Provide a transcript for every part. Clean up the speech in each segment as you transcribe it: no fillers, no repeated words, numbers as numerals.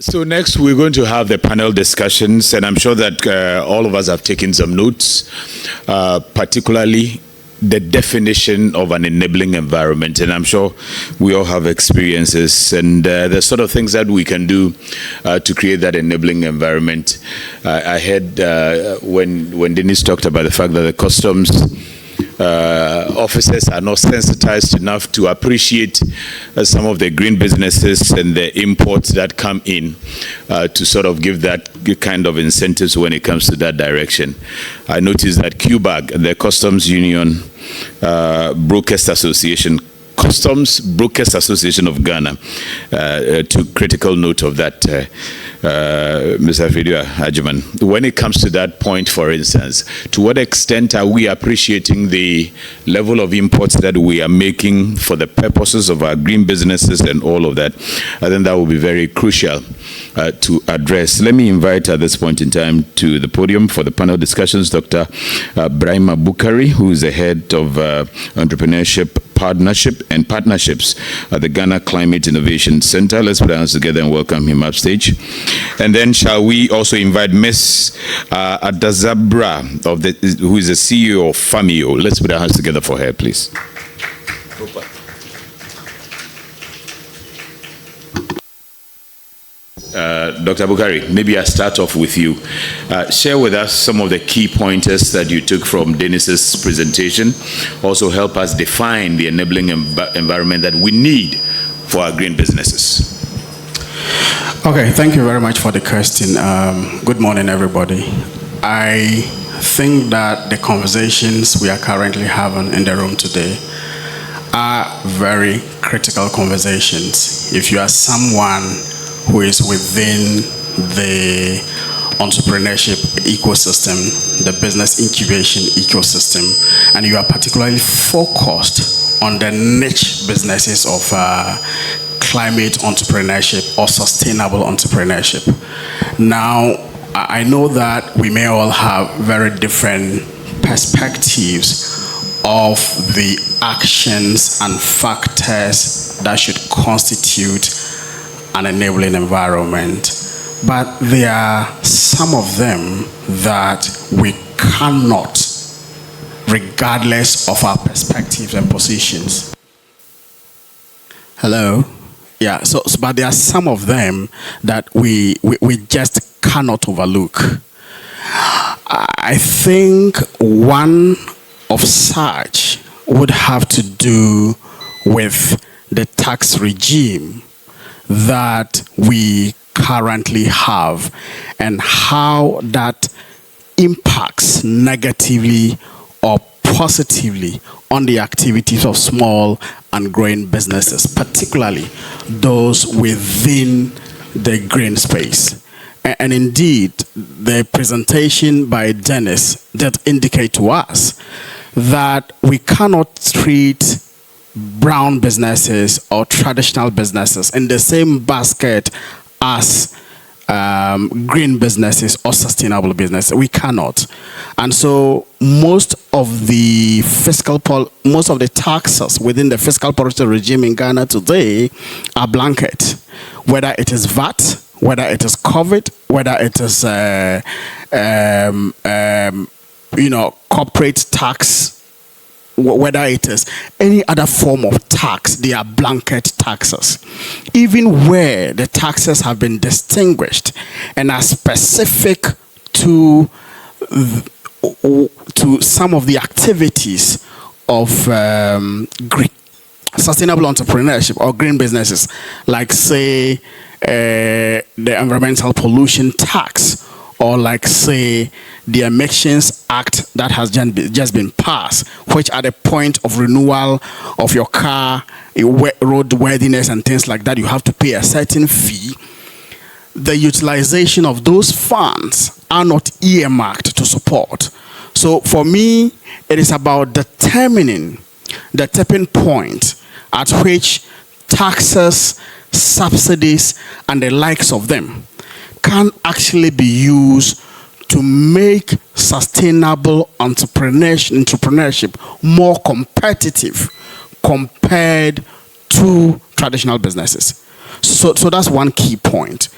So next we're going to have the panel discussions, and I'm sure that all of us have taken some notes, particularly the definition of an enabling environment. And I'm sure we all have experiences and the sort of things that we can do to create that enabling environment. I heard when Dennis talked about the fact that the customs officers are not sensitized enough to appreciate some of the green businesses and the imports that come in to sort of give that kind of incentives when it comes to that direction. I noticed that QBAG, the Customs Union Brokers Association, Customs Brokers Association of Ghana, took critical note of that, Mr. Fidua Hajiman. When it comes to that point, for instance, to what extent are we appreciating the level of imports that we are making for the purposes of our green businesses and all of that? I think that will be very crucial to address. Let me invite at this point in time to the podium for the panel discussions Dr. Brahima Bukari, who is the head of entrepreneurship, partnership and partnerships at the Ghana Climate Innovation Center. Let's put our hands together and welcome him upstage. And then shall we also invite Ms. Adazabra, who is the CEO of Famio. Let's put our hands together for her, please. Dr. Bukari, maybe I start off with you. Share with us some of the key pointers that you took from Dennis's presentation. Also help us define the enabling environment that we need for our green businesses. Okay, thank you very much for the question. Good morning, everybody. I think that the conversations we are currently having in the room today are very critical conversations. If you are someone who is within the entrepreneurship ecosystem, the business incubation ecosystem, and you are particularly focused on the niche businesses of climate entrepreneurship or sustainable entrepreneurship. Now, I know that we may all have very different perspectives of the actions and factors that should constitute an enabling environment, but there are some of them that we cannot, regardless of our perspectives and positions. Hello? Yeah, but there are some of them that we just cannot overlook. I think one of such would have to do with the tax regime that we currently have and how that impacts negatively or positively on the activities of small and growing businesses, particularly those within the green space. And indeed, the presentation by Dennis did indicate to us that we cannot treat brown businesses or traditional businesses in the same basket as green businesses or sustainable businesses. We cannot. And so most of the taxes within the fiscal policy regime in Ghana today are blanket, whether it is VAT, whether it is COVID, whether it is corporate tax, whether it is any other form of tax, they are blanket taxes. Even where the taxes have been distinguished and are specific to some of the activities of sustainable entrepreneurship or green businesses, like say the environmental pollution tax, or like say the Emissions Act that has just been passed, which at the point of renewal of your car, roadworthiness and things like that, you have to pay a certain fee. The utilization of those funds are not earmarked to support. So for me, it is about determining the tipping point at which taxes, subsidies, and the likes of them can actually be used to make sustainable entrepreneurship more competitive compared to traditional businesses. So that's one key point.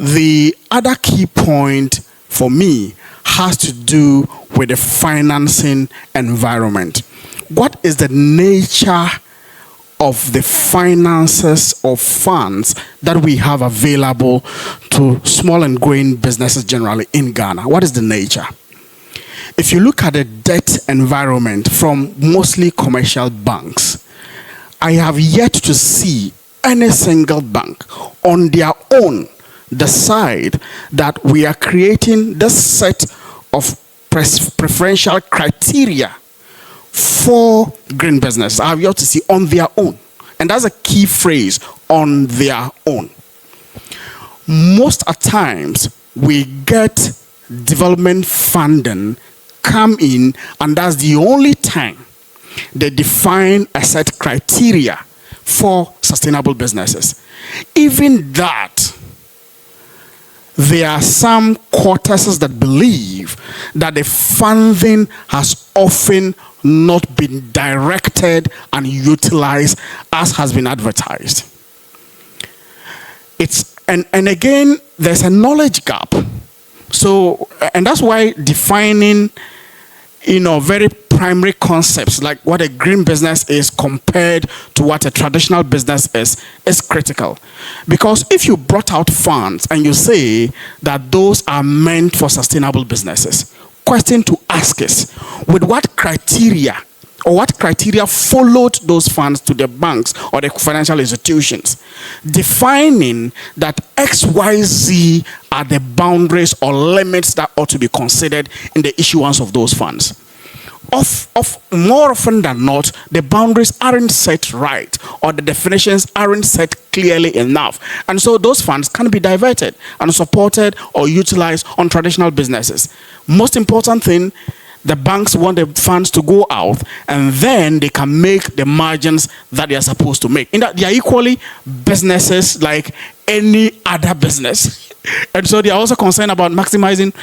The other key point for me has to do with the financing environment. What is the nature of the finances or funds that we have available to small and growing businesses generally in Ghana? What is the nature? If you look at the debt environment from mostly commercial banks, I have yet to see any single bank on their own decide that we are creating this set of preferential criteria for green business. I have yet to see on their own. And that's a key phrase, on their own. Most of times, we get development funding come in, and that's the only time they define a set criteria for sustainable businesses. Even that, there are some quarters that believe that the funding has often not been directed and utilized as has been advertised. And again, there's a knowledge gap. So, and that's why defining, very primary concepts like what a green business is compared to what a traditional business is critical. Because if you brought out funds and you say that those are meant for sustainable businesses, question to ask is, with what criteria or what criteria followed those funds to the banks or the financial institutions, defining that XYZ are the boundaries or limits that ought to be considered in the issuance of those funds. More often than not, the boundaries aren't set right or the definitions aren't set clearly enough. And so those funds can be diverted and supported or utilized on traditional businesses. Most important thing, the banks want the funds to go out and then they can make the margins that they are supposed to make. In that they are equally businesses like any other business. And so they are also concerned about maximizing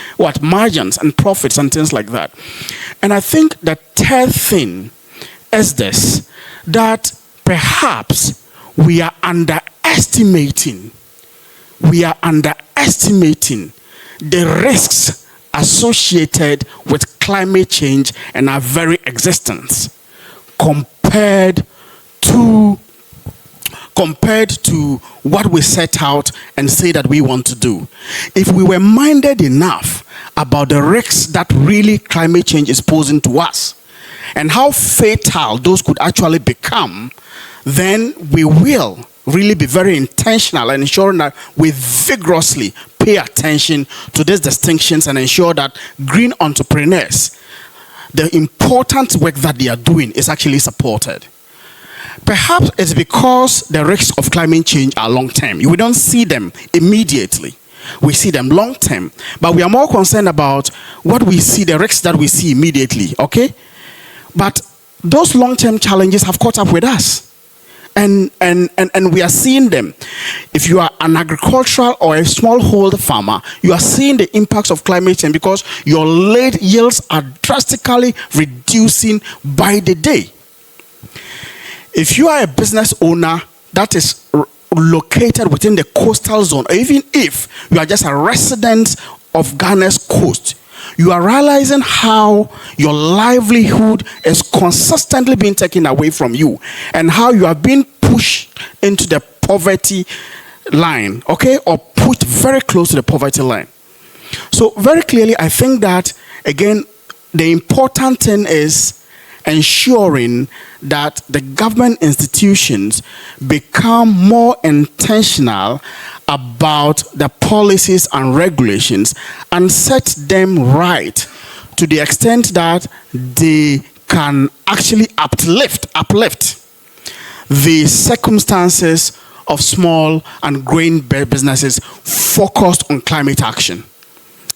margins and profits and things like that. And I think the third thing is this, that perhaps we are underestimating the risks associated with climate change and our very existence compared to what we set out and say that we want to do. If we were minded enough about the risks that really climate change is posing to us and how fatal those could actually become, then we will really be very intentional and ensuring that we vigorously pay attention to these distinctions and ensure that green entrepreneurs, the important work that they are doing is actually supported. Perhaps it's because the risks of climate change are long-term. We don't see them immediately. We see them long-term. But we are more concerned about what we see, the risks that we see immediately, okay? But those long-term challenges have caught up with us. And we are seeing them. If you are an agricultural or a smallholder farmer, you are seeing the impacts of climate change because your lead yields are drastically reducing by the day. If you are a business owner that is located within the coastal zone, or even if you are just a resident of Ghana's coast, you are realizing how your livelihood is consistently being taken away from you and how you are being pushed into the poverty line, okay, or pushed very close to the poverty line. So very clearly, I think that, again, the important thing is ensuring that the government institutions become more intentional about the policies and regulations and set them right to the extent that they can actually uplift the circumstances of small and growing businesses focused on climate action.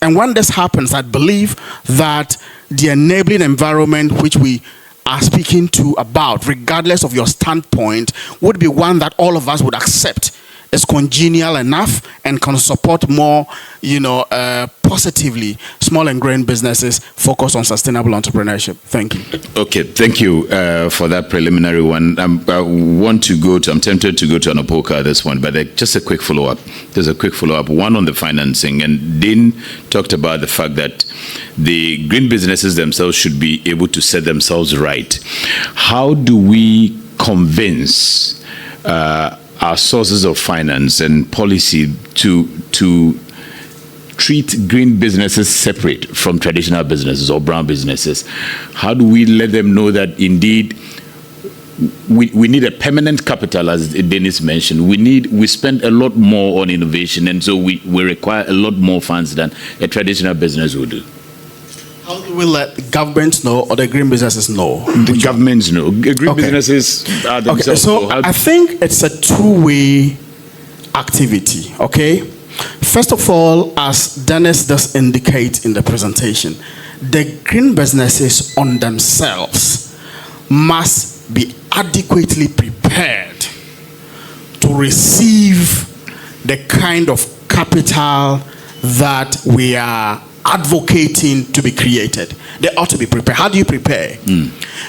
And when this happens, I believe that the enabling environment which we are speaking to about, regardless of your standpoint, would be one that all of us would accept is congenial enough and can support more, positively small and growing businesses focused on sustainable entrepreneurship. Thank you. Okay, thank you for that preliminary one. I'm tempted to go to Anopoka at this point, but just a quick follow-up. There's a quick follow-up, one on the financing. And Dean talked about the fact that the green businesses themselves should be able to set themselves right. How do we convince our sources of finance and policy to treat green businesses separate from traditional businesses or brown businesses? How do we let them know that indeed we need a permanent capital, as Dennis mentioned? We spend a lot more on innovation, and so we require a lot more funds than a traditional business would do. How do we let governments know or the green businesses know? The governments know. Green businesses are themselves. Okay, so I think it's a two-way activity, okay? First of all, as Dennis does indicate in the presentation, the green businesses on themselves must be adequately prepared to receive the kind of capital that we are advocating to be created. They ought to be prepared. How do you prepare?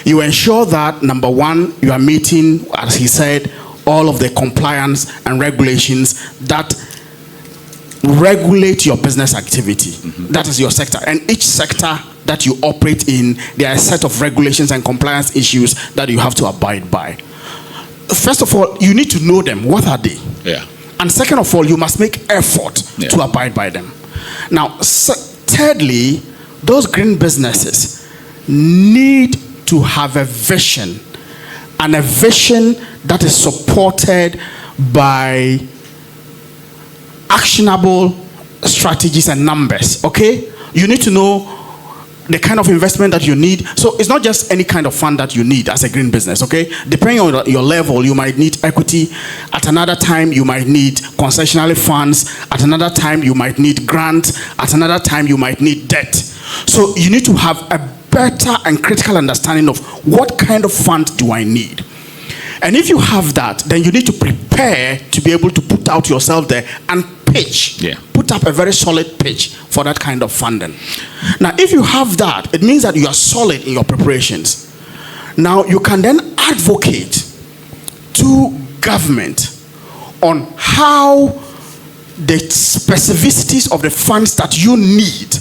You ensure that, number one, you are meeting, as he said, all of the compliance and regulations that regulate your business activity. That is your sector. And each sector that you operate in, there are a set of regulations and compliance issues that you have to abide by. First of all, you need to know them. What are they? Yeah. And second of all, you must make effort to abide by them. Now, thirdly, those green businesses need to have a vision, and a vision that is supported by actionable strategies and numbers, okay? You need to know the kind of investment that you need. So it's not just any kind of fund that you need as a green business, okay? Depending on your level, you might need equity. At another time, you might need concessional funds. At another time, you might need grants. At another time, you might need debt. So you need to have a better and critical understanding of what kind of fund do I need. And if you have that, then you need to prepare to be able to put out yourself there and pitch. Yeah. Put up a very solid pitch for that kind of funding. Now, if you have that, it means that you are solid in your preparations. Now, you can then advocate to government on how the specificities of the funds that you need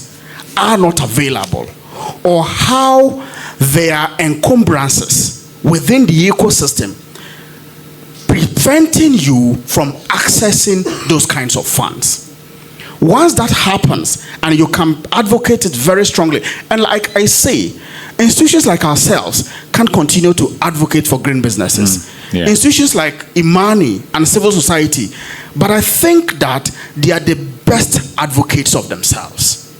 are not available, or how there are encumbrances within the ecosystem preventing you from accessing those kinds of funds. Once that happens, and you can advocate it very strongly, and like I say, institutions like ourselves can continue to advocate for green businesses. Institutions like IMANI and civil society, but I think that they are the best advocates of themselves,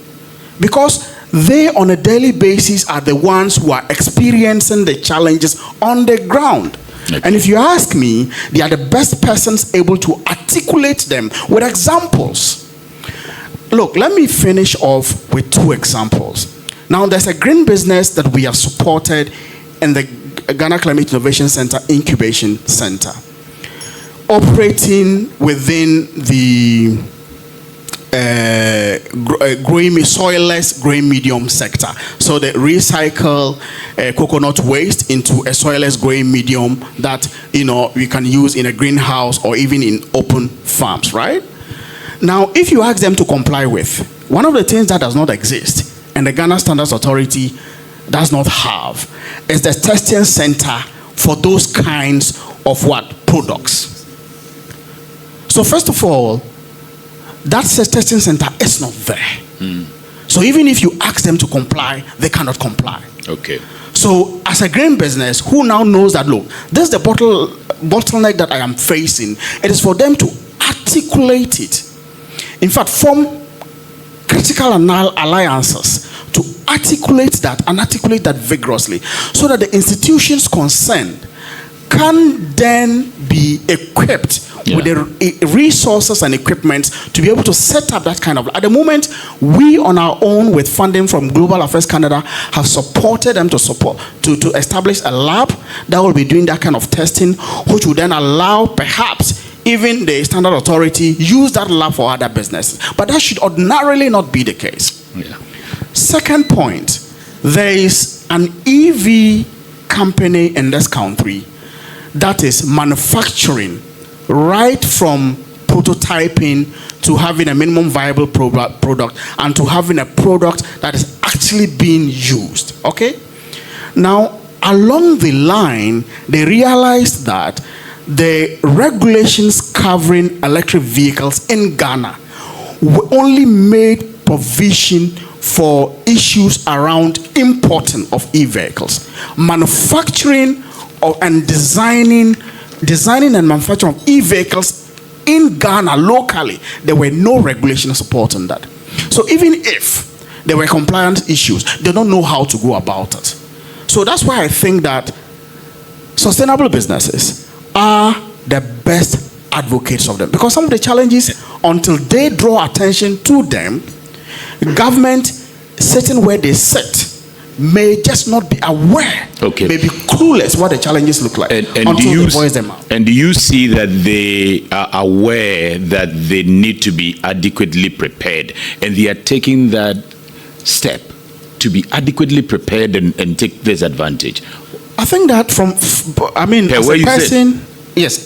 because they on a daily basis are the ones who are experiencing the challenges on the ground. Okay. And if you ask me, they are the best persons able to articulate them with examples. Look, let me finish off with two examples. Now, there's a green business that we have supported in the Ghana Climate Innovation Center Incubation Center, operating within the soilless growing medium sector. So they recycle coconut waste into a soilless growing medium that we can use in a greenhouse or even in open farms, right? Now, if you ask them to comply with, one of the things that does not exist and the Ghana Standards Authority does not have is the testing center for those kinds of products. So first of all, that testing center is not there. So even if you ask them to comply, they cannot comply. Okay. So as a green business who now knows that, look, this is the bottleneck that I am facing, it is for them to articulate it. In fact, form critical alliances to articulate that and articulate that vigorously, so that the institutions concerned can then be equipped with the resources and equipment to be able to set up that kind of. At the moment, we on our own, with funding from Global Affairs Canada, have supported them to establish a lab that will be doing that kind of testing, which will then allow perhaps even the Standard Authority use that lab for other businesses. But that should ordinarily not be the case. Yeah. Second point, there is an EV company in this country that is manufacturing right from prototyping to having a minimum viable product and to having a product that is actually being used. Okay? Now, along the line, they realized that the regulations covering electric vehicles in Ghana only made provision for issues around importing of e-vehicles. Manufacturing and designing and manufacturing of e-vehicles in Ghana locally, there were no regulations supporting that. So even if there were compliance issues, they don't know how to go about it. So that's why I think that sustainable businesses are the best advocates of them. Because some of the challenges, until they draw attention to them, government sitting where they sit may just not be aware, may be clueless what the challenges look like until they voice them out. And do you see that they are aware that they need to be adequately prepared, and they are taking that step to be adequately prepared and take this advantage? I think that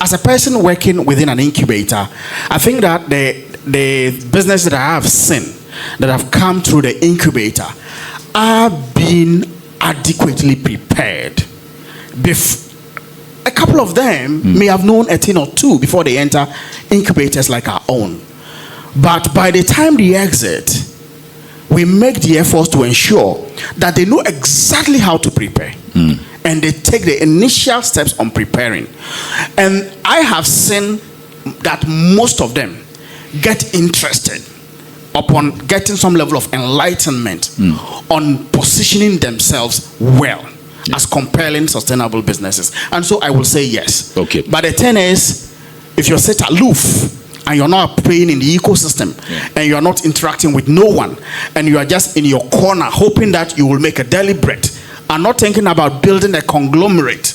as a person working within an incubator, I think that the business that I have seen that have come through the incubator are being adequately prepared. A couple of them may have known a thing or two before they enter incubators like our own. But by the time they exit, we make the efforts to ensure that they know exactly how to prepare. And they take the initial steps on preparing. And I have seen that most of them get interested upon getting some level of enlightenment on positioning themselves well as compelling sustainable businesses. And so I will say yes. Okay. But the thing is, if you're set aloof and you're not playing in the ecosystem and you're not interacting with no one and you are just in your corner hoping that you will make a daily bread and not thinking about building a conglomerate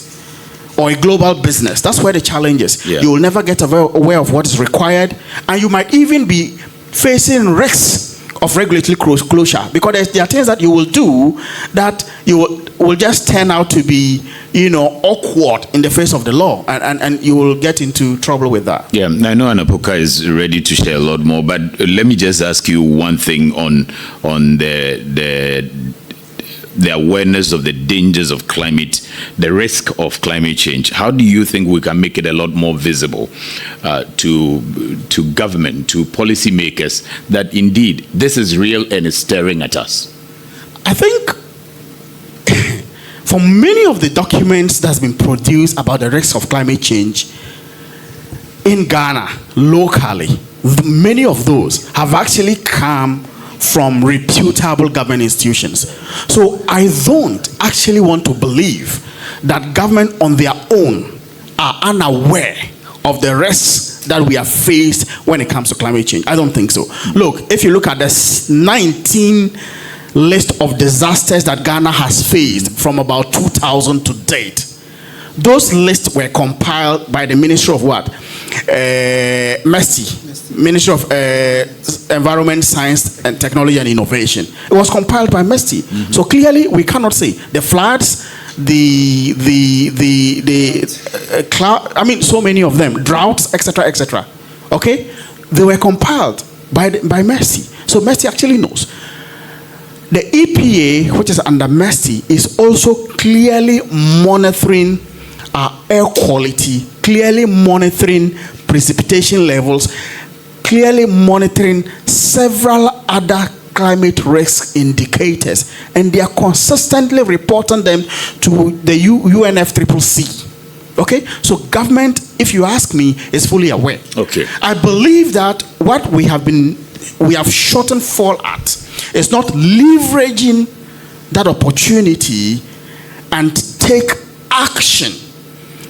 or a global business, that's where the challenge is. You will never get aware of what is required, and you might even be facing risks of regulatory closure, because there are things that you will do that you will just turn out to be, awkward in the face of the law, and you will get into trouble with that. Yeah, I know Anapoka is ready to share a lot more, but let me just ask you one thing on the awareness of the dangers of climate, the risk of climate change. How do you think we can make it a lot more visible to government, to policymakers, that indeed this is real and is staring at us? I think for many of the documents that's been produced about the risks of climate change in Ghana, locally, many of those have actually come from reputable government institutions. So I don't actually want to believe that government on their own are unaware of the risks that we have faced when it comes to climate change. I don't think so. Look, if you look at the 19 list of disasters that Ghana has faced from about 2000 to date, those lists were compiled by the Ministry of what? Ministry of Environment, Science and Technology and Innovation. It was compiled by MESTI. So clearly we cannot say the floods, cloud, so many of them, droughts, etc. Okay? They were compiled by MESTI. So MESTI actually knows. The EPA, which is under MESTI, is also clearly monitoring our air quality, clearly monitoring precipitation levels, clearly monitoring several other climate risk indicators, and they are consistently reporting them to the UNFCCC. Okay, so government, if you ask me, is fully aware. Okay, I believe that what we have shortened fall at is not leveraging that opportunity and take action.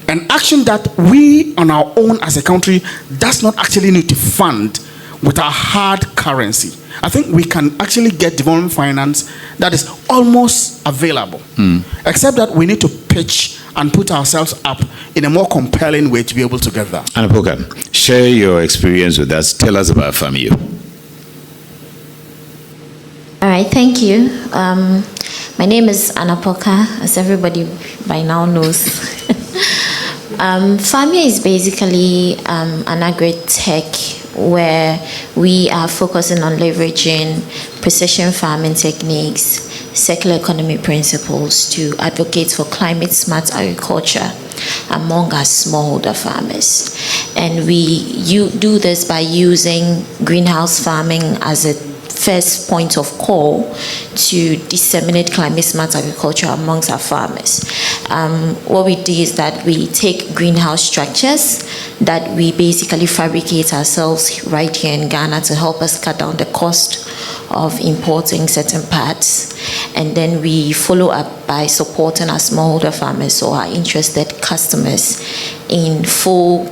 An action that we on our own as a country does not actually need to fund with our hard currency, I think we can actually get development finance that is almost available. Except that we need to pitch and put ourselves up in a more compelling way to be able to get that. Anapoka, share your experience with us. Tell us about FAMU. All right, thank you. My name is Anapoka, as everybody by now knows. FAMU is basically an agri-tech where we are focusing on leveraging precision farming techniques, circular economy principles to advocate for climate-smart agriculture among our smallholder farmers. And we do this by using greenhouse farming as a first point of call to disseminate climate-smart agriculture amongst our farmers. What we do is that we take greenhouse structures that we basically fabricate ourselves right here in Ghana to help us cut down the cost of importing certain parts. And then we follow up by supporting our smallholder farmers or our interested customers in full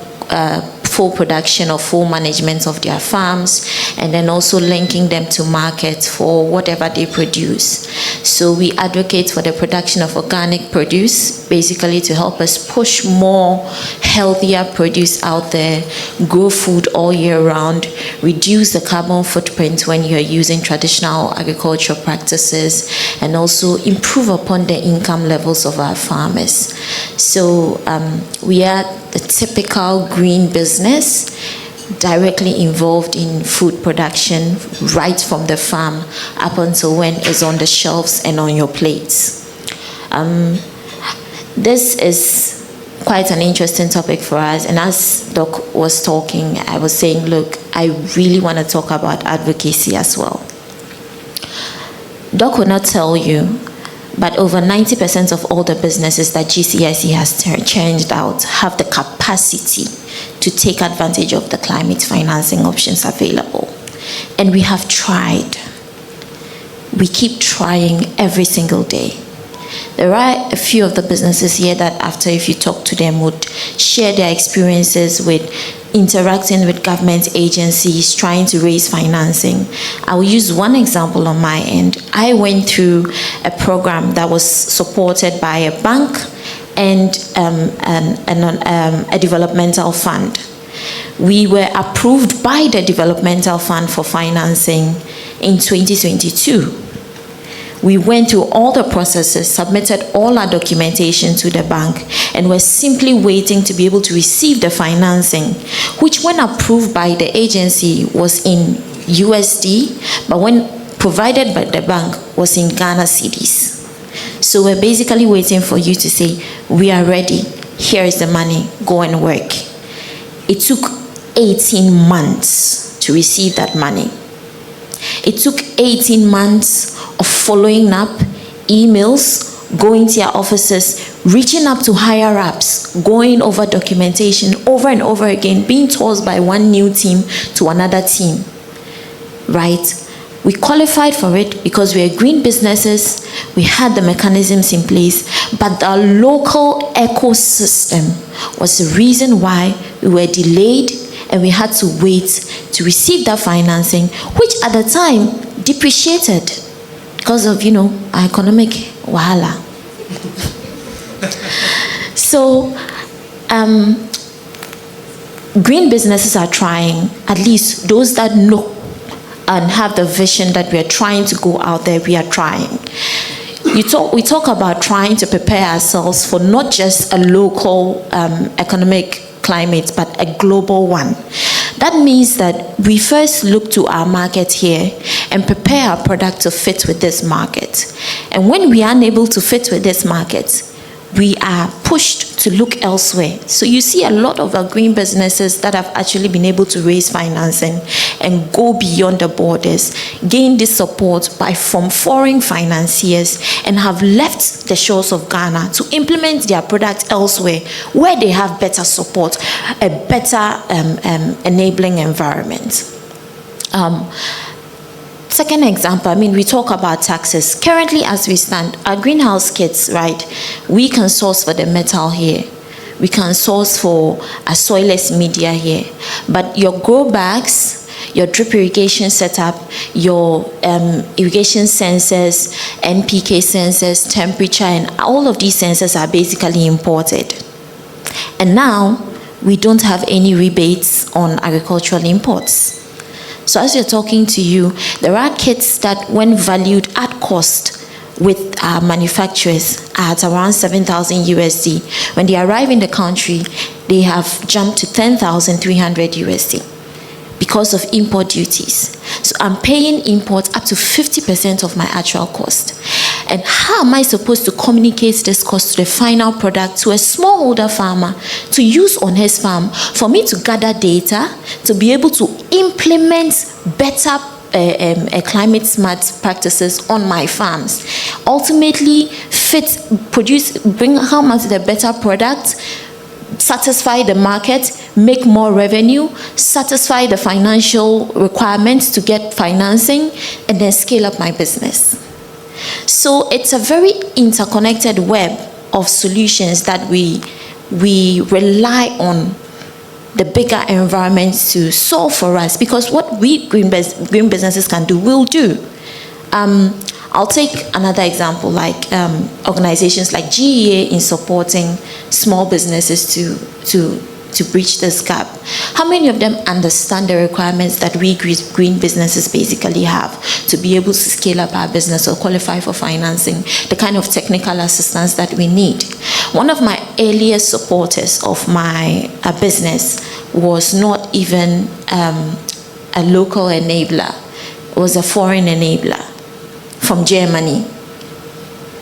production or full management of their farms, and then also linking them to markets for whatever they produce. So we advocate for the production of organic produce, basically to help us push more healthier produce out there, grow food all year round, reduce the carbon footprint when you're using traditional agricultural practices, and also improve upon the income levels of our farmers. So we are the typical green business directly involved in food production right from the farm up until when it's on the shelves and on your plates. This is quite an interesting topic for us, and as Doc was talking, I was saying, look, I really want to talk about advocacy as well. Doc will not tell you, but over 90% of all the businesses that GCIC has churned out have the capacity to take advantage of the climate financing options available. And we have tried. We keep trying every single day. There are a few of the businesses here that after, if you talk to them, would share their experiences with interacting with government agencies, trying to raise financing. I will use one example on my end. I went through a program that was supported by a bank and a developmental fund. We were approved by the developmental fund for financing in 2022. We went through all the processes, submitted all our documentation to the bank, and were simply waiting to be able to receive the financing, which when approved by the agency was in USD, but when provided by the bank was in Ghana cedis. So we're basically waiting for you to say, we are ready, here is the money, go and work. It took 18 months to receive that money. It took 18 months of following up, emails, going to your offices, reaching up to higher ups, going over documentation over and over again, being tossed by one new team to another team, right? We qualified for it because we are green businesses, we had the mechanisms in place, but the local ecosystem was the reason why we were delayed and we had to wait to receive that financing, which at the time depreciated because of, our economic wahala. So, green businesses are trying, at least those that know and have the vision that we are trying to go out there, we are trying. We talk about trying to prepare ourselves for not just a local economic climate, but a global one. That means that we first look to our market here and prepare our product to fit with this market. And when we are unable to fit with this market, we are pushed to look elsewhere. So you see a lot of our green businesses that have actually been able to raise financing and go beyond the borders, gain this support from foreign financiers, and have left the shores of Ghana to implement their product elsewhere where they have better support, a better enabling environment. Second example, we talk about taxes. Currently, as we stand, our greenhouse kits, right, we can source for the metal here. We can source for a soilless media here. But your grow bags, your drip irrigation setup, your irrigation sensors, NPK sensors, temperature, and all of these sensors are basically imported. And now, we don't have any rebates on agricultural imports. So as we're talking to you, there are kits that, when valued at cost with manufacturers, are at around 7,000 USD. When they arrive in the country, they have jumped to 10,300 USD because of import duties. So I'm paying imports up to 50% of my actual cost. And how am I supposed to communicate this cost to the final product, to a smallholder farmer to use on his farm, for me to gather data, to be able to implement better climate smart practices on my farms, ultimately bring home as the better product, satisfy the market, make more revenue, satisfy the financial requirements to get financing, and then scale up my business. So it's a very interconnected web of solutions that we rely on the bigger environments to solve for us, because what we green businesses can do, we'll do. I'll take another example, like organizations like GEA in supporting small businesses to bridge this gap. How many of them understand the requirements that we green businesses basically have to be able to scale up our business or qualify for financing, the kind of technical assistance that we need? One of my earliest supporters of my business was not even a local enabler. It was a foreign enabler from Germany,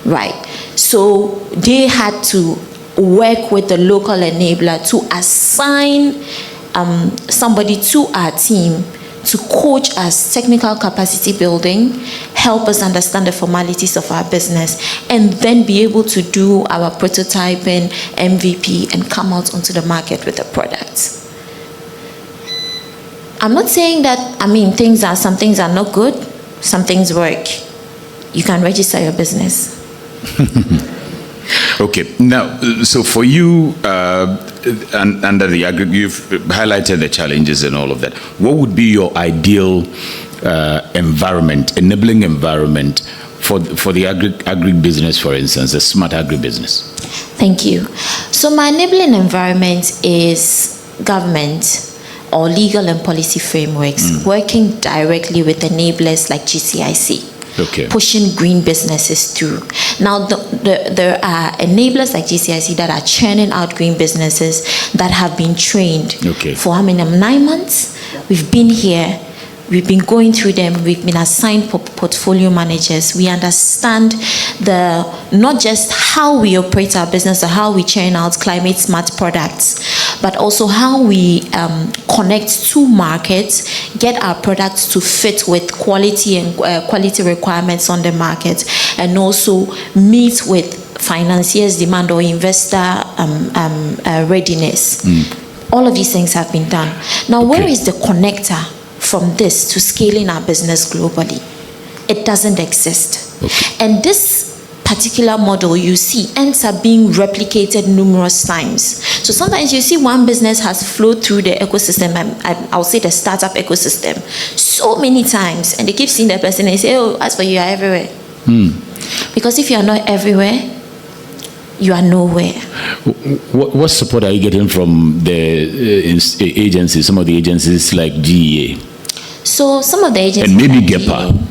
right? So they had to work with the local enabler to assign somebody to our team to coach us, technical capacity building, help us understand the formalities of our business, and then be able to do our prototyping, MVP, and come out onto the market with the product. I'm not saying that, some things are not good, some things work. You can register your business. Okay, now, so for you, under the you've highlighted the challenges and all of that. What would be your ideal enabling environment for the agribusiness, for instance, a smart agribusiness? Thank you. So my enabling environment is government or legal and policy frameworks, working directly with enablers like GCIC. Okay. Pushing green businesses through. Now, there are enablers like GCIC that are churning out green businesses that have been trained for how many? 9 months? We've been here. We've been going through them. We've been assigned portfolio managers. We understand not just how we operate our business or how we churn out climate smart products, but also how we connect to markets, get our products to fit with quality and quality requirements on the market, and also meet with financiers' demand or investor readiness. All of these things have been done. Now, where is the connector from this to scaling our business globally? It doesn't exist. And this particular model you see ends up being replicated numerous times. So sometimes you see one business has flowed through the ecosystem, I'll say the startup ecosystem, so many times, and they keep seeing the person and they say, oh, as for you, are everywhere. Because if you are not everywhere, you are nowhere. What support are you getting from the agencies, some of the agencies like GEA? So some of the agencies, and maybe like GEPA.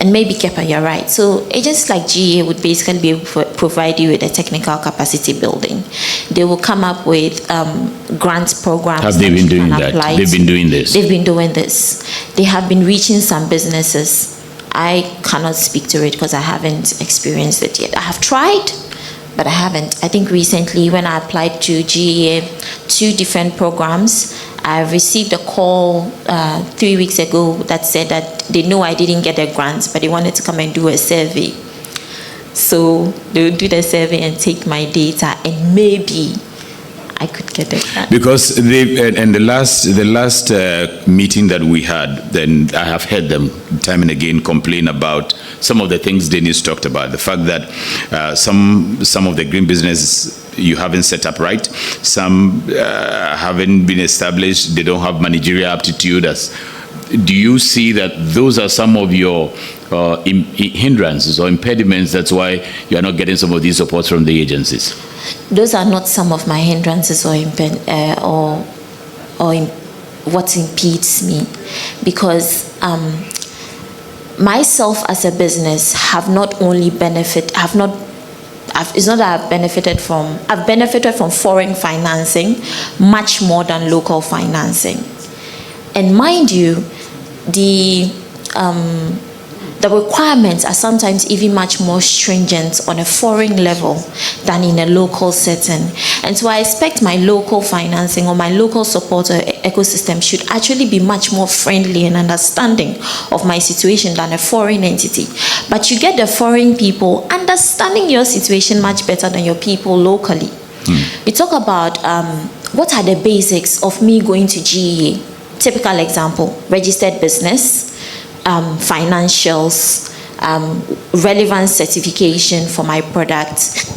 And maybe GEPA, you're right. So agencies like GEA would basically be able to provide you with a technical capacity building. They will come up with grant programs. Have they been doing that? They've been doing this? They've been doing this. They have been reaching some businesses. I cannot speak to it because I haven't experienced it yet. I have tried, but I haven't. I think recently when I applied to GEA, 2 different programs, I received a call 3 weeks ago that said that they know I didn't get a grant, but they wanted to come and do a survey. So they would do the survey and take my data, and maybe I could get a grant. Because and the last meeting that we had, then I have heard them time and again complain about some of the things Dennis talked about. The fact that some of the green businesses you haven't set up right, some haven't been established, they don't have managerial aptitude as do you see that those are some of your hindrances or impediments? That's why you are not getting some of these supports from the agencies? Those are not some of my hindrances what impedes me, because myself as a business have not only it's not that I've benefited from foreign financing much more than local financing. And mind you, the requirements are sometimes even much more stringent on a foreign level than in a local setting. And so I expect my local financing or my local support or ecosystem should actually be much more friendly and understanding of my situation than a foreign entity. But you get the foreign people understanding your situation much better than your people locally. We talk about what are the basics of me going to GEA. Typical example: registered business, financials, relevant certification for my product,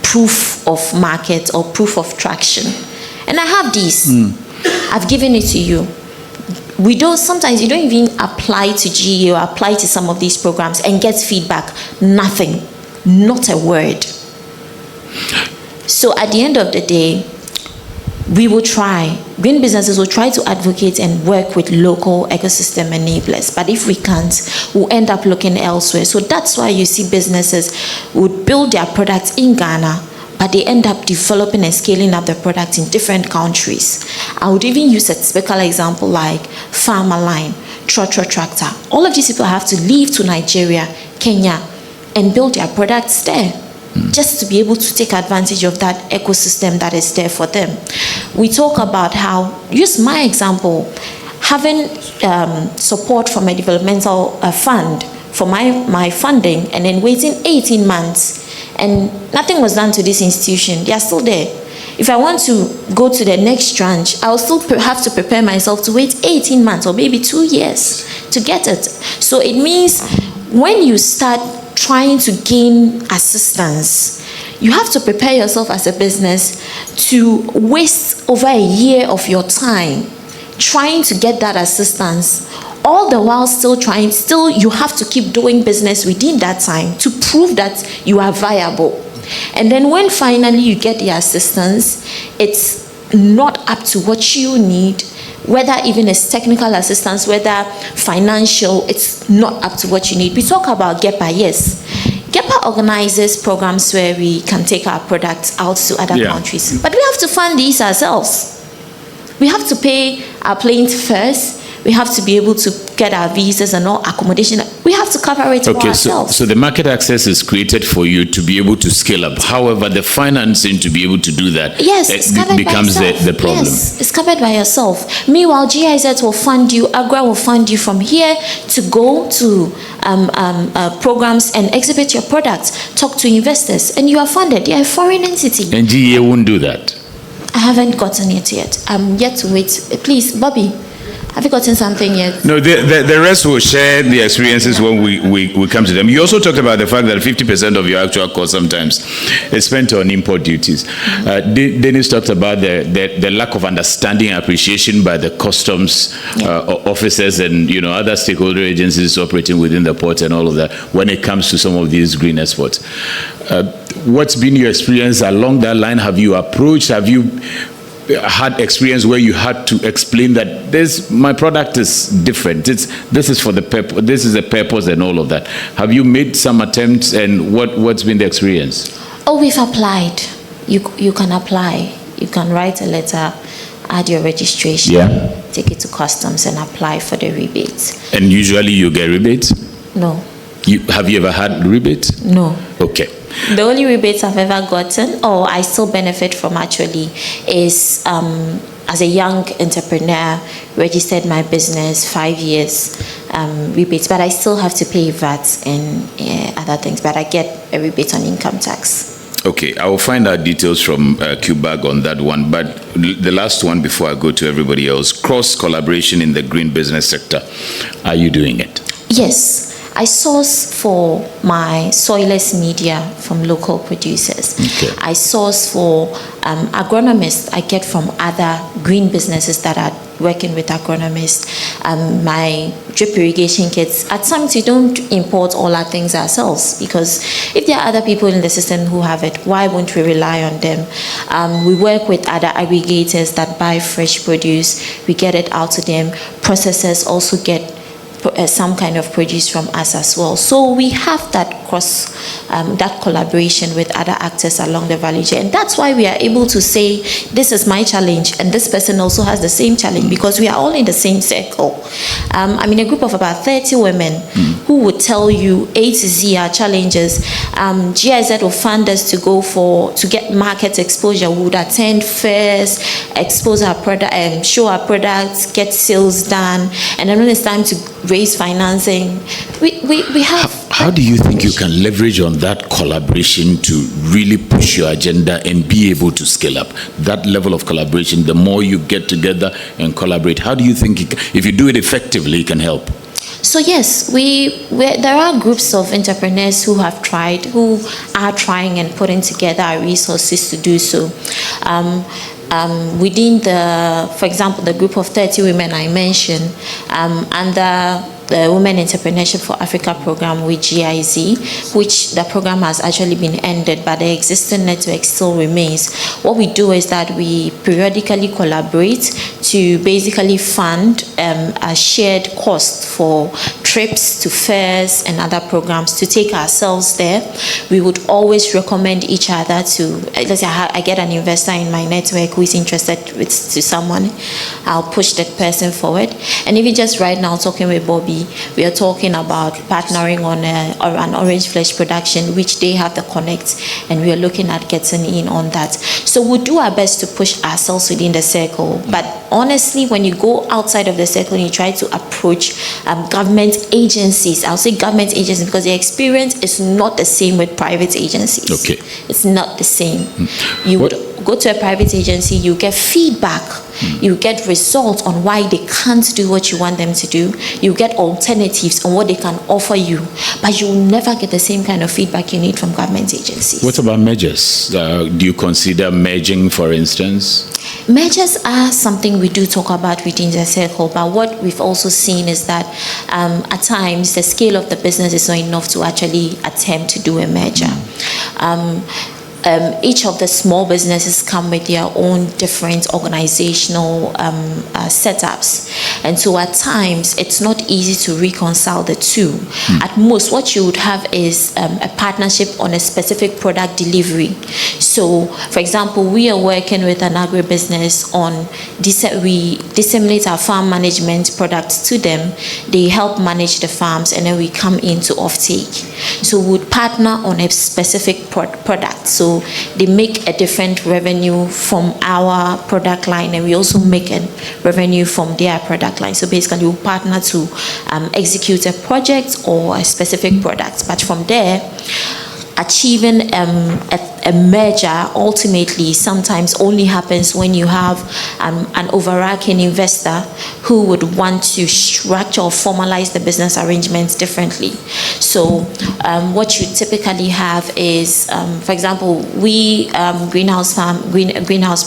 proof of market or proof of traction. And I have these. I've given it to you. Sometimes you don't even apply to GE or apply to some of these programs and get feedback. Nothing. Not a word. So at the end of the day, we will try. Green businesses will try to advocate and work with local ecosystem enablers. But if we can't, we'll end up looking elsewhere. So that's why you see businesses would build their products in Ghana, but they end up developing and scaling up the product in different countries. I would even use a typical example like Farmerline, Trotro Tractor. All of these people have to leave to Nigeria, Kenya, and build their products there, just to be able to take advantage of that ecosystem that is there for them. We talk about how, use my example, having support from a developmental fund for my funding, and then waiting 18 months, and nothing was done to this institution. They are still there. If I want to go to the next tranche, I'll still have to prepare myself to wait 18 months or maybe 2 years to get it. So it means when you start trying to gain assistance, you have to prepare yourself as a business to waste over a year of your time trying to get that assistance, all the while still you have to keep doing business within that time to prove that you are viable. And then when finally you get the assistance, it's not up to what you need, whether even it's technical assistance, whether financial, it's not up to what you need. We talk about GEPA, yes. GEPA organizes programs where we can take our products out to other countries. But we have to fund these ourselves. We have to pay our planes first. We have to be able to get our visas and all accommodation. We have to cover it for ourselves. So the market access is created for you to be able to scale up. However, the financing to be able to do that becomes the problem. Yes, it's covered by yourself. Meanwhile, GIZ will fund you, AGRA will fund you from here to go to programs and exhibit your products, talk to investors, and you are funded. You're a foreign entity. And GEA won't do that? I haven't gotten it yet. I'm yet to wait. Please, Bobby, have you gotten something yet? No, the rest will share the experiences when we come to them. You also talked about the fact that 50% of your actual cost sometimes is spent on import duties. Dennis talked about the lack of understanding and appreciation by the customs officers and other stakeholder agencies operating within the port and all of that when it comes to some of these green exports. What's been your experience along that line? Have you had experience where you had to explain that my product is different, this is for the purpose, this is the purpose and all of that? Have you made some attempts, and what's been the experience? Oh, we've applied. You can apply. You can write a letter, add your registration, take it to customs and apply for the rebates. And usually you get rebates? No. Have you ever had rebates? No. Okay. The only rebates I've ever gotten, or I still benefit from actually, is as a young entrepreneur, registered my business, 5 years rebates, but I still have to pay VAT and other things, but I get a rebate on income tax. Okay, I will find out details from QBAG on that one, but the last one before I go to everybody else, cross-collaboration in the green business sector. Are you doing it? Yes. I source for my soilless media from local producers. Okay. I source for agronomists I get from other green businesses that are working with agronomists, my drip irrigation kits. At times we don't import all our things ourselves, because if there are other people in the system who have it, why won't we rely on them? We work with other aggregators that buy fresh produce. We get it out to them. Processors also get some kind of produce from us as well. So we have that that collaboration with other actors along the value chain. And that's why we are able to say, this is my challenge, and this person also has the same challenge, because we are all in the same circle. I'm in a group of about 30 women who would tell you A to Z our challenges. GIZ will fund us to get market exposure. We would attend fairs, expose our product, show our products, get sales done, and then when it's time to raise financing, we have. How do you think you can leverage on that collaboration to really push your agenda and be able to scale up? That level of collaboration, the more you get together and collaborate, how do you think, if you do it effectively, it can help? So yes, there are groups of entrepreneurs who are trying and putting together our resources to do so. Within for example, the group of 30 women I mentioned, under the Women Entrepreneurship for Africa program with GIZ, which the program has actually been ended, but the existing network still remains. What we do is that we periodically collaborate to basically fund a shared cost for trips to fairs and other programs to take ourselves there. We would always recommend each other to, let's say I get an investor in my network who is interested to someone, I'll push that person forward. And even just right now talking with Bobby, we are talking about partnering on an orange flesh production, which they have the connect, and we are looking at getting in on that. So we'll do our best to push ourselves within the circle. But honestly, when you go outside of the circle and you try to approach government agencies, I'll say government agencies because the experience is not the same with private agencies. Okay. It's not the same. You would go to a private agency, you get feedback, you get results on why they can't do what you want them to do, you get alternatives on what they can offer you, but you will never get the same kind of feedback you need from government agencies. What about mergers? Do you consider merging, for instance? Mergers are something we do talk about within the circle, but what we've also seen is that at times the scale of the business is not enough to actually attempt to do a merger. Each of the small businesses come with their own different organizational setups, and so at times it's not easy to reconcile the two. At most, what you would have is a partnership on a specific product delivery. So, for example, we are working with an agribusiness on we disseminate our farm management products to them. They help manage the farms, and then we come into offtake. So we would partner on a specific product. So they make a different revenue from our product line, and we also make a revenue from their product line. So basically, we'll partner to execute a project or a specific product. But from there, achieving a merger ultimately sometimes only happens when you have an overarching investor who would want to structure or formalize the business arrangements differently. So what you typically have is, for example, we greenhouse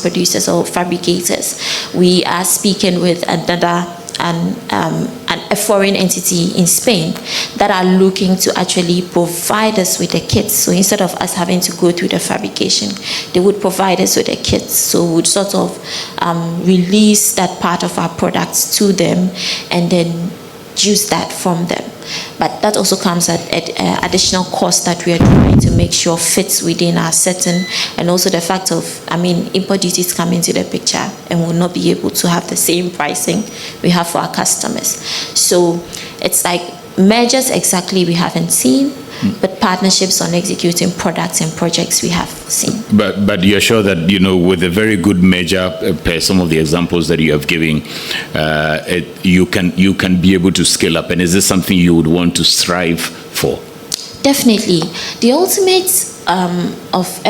producers or fabricators, we are speaking with a foreign entity in Spain that are looking to actually provide us with the kits. So instead of us having to go through the fabrication, they would provide us with the kits. So we would sort of release that part of our products to them and then use that from them. But that also comes at additional cost that we are trying to make sure fits within our setting, and also the fact of, import duties come into the picture and will not be able to have the same pricing we have for our customers. So it's like mergers exactly we haven't seen, but partnerships on executing products and projects we have seen. But you're sure that, with a very good merger, per some of the examples that you have given, you can be able to scale up, and is this something you would want to strive for? Definitely. The ultimate of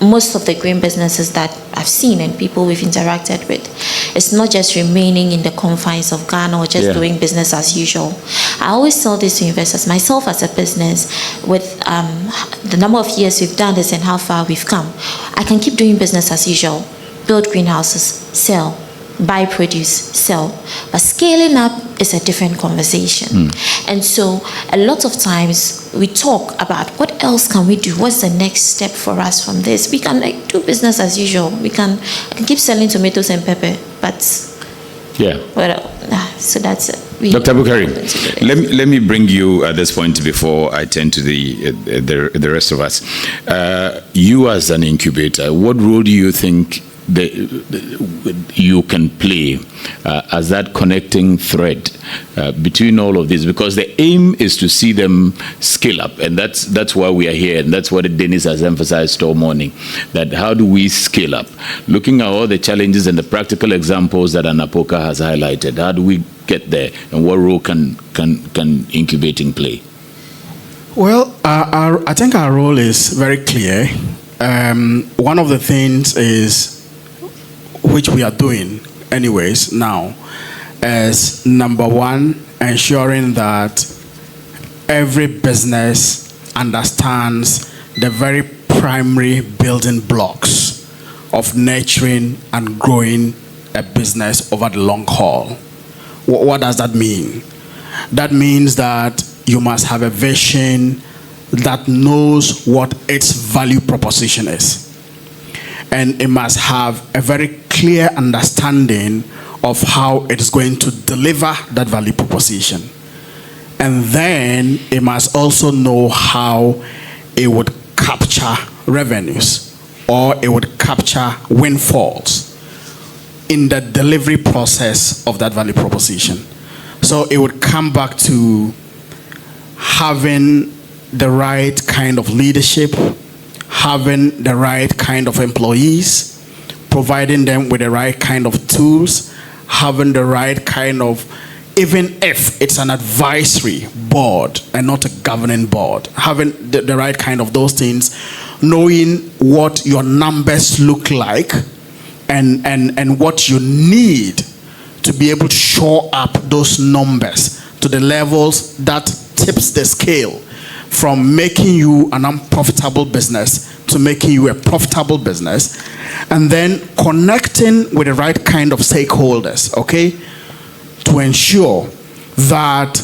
most of the green businesses that I've seen and people we've interacted with, it's not just remaining in the confines of Ghana or just doing business as usual. I always tell this to investors, myself as a business, with the number of years we've done this and how far we've come, I can keep doing business as usual, build greenhouses, sell, buy produce, sell. But scaling up is a different conversation. And so a lot of times we talk about what else can we do? What's the next step for us from this? We can do business as usual. I can keep selling tomatoes and pepper, but so that's it. Dr. Bukari, let me bring you at this point before I turn to the rest of us. You as an incubator, what role do you think you can play as that connecting thread between all of this? Because the aim is to see them scale up, and that's why we are here, and that's what Dennis has emphasized all morning, that how do we scale up? Looking at all the challenges and the practical examples that Anapoka has highlighted, how do we get there, and what role can incubating play? Well, I think our role is very clear. One of the things is, which we are doing anyways now, is number one, ensuring that every business understands the very primary building blocks of nurturing and growing a business over the long haul. What does that mean? That means that you must have a vision that knows what its value proposition is. And it must have a very clear understanding of how it is going to deliver that value proposition. And then it must also know how it would capture revenues, or it would capture windfalls in the delivery process of that value proposition. So it would come back to having the right kind of leadership, having the right kind of employees, providing them with the right kind of tools, having the right kind of, even if it's an advisory board and not a governing board, having the right kind of those things, knowing what your numbers look like and what you need to be able to shore up those numbers to the levels that tips the scale from making you an unprofitable business to making you a profitable business, and then connecting with the right kind of stakeholders, okay, to ensure that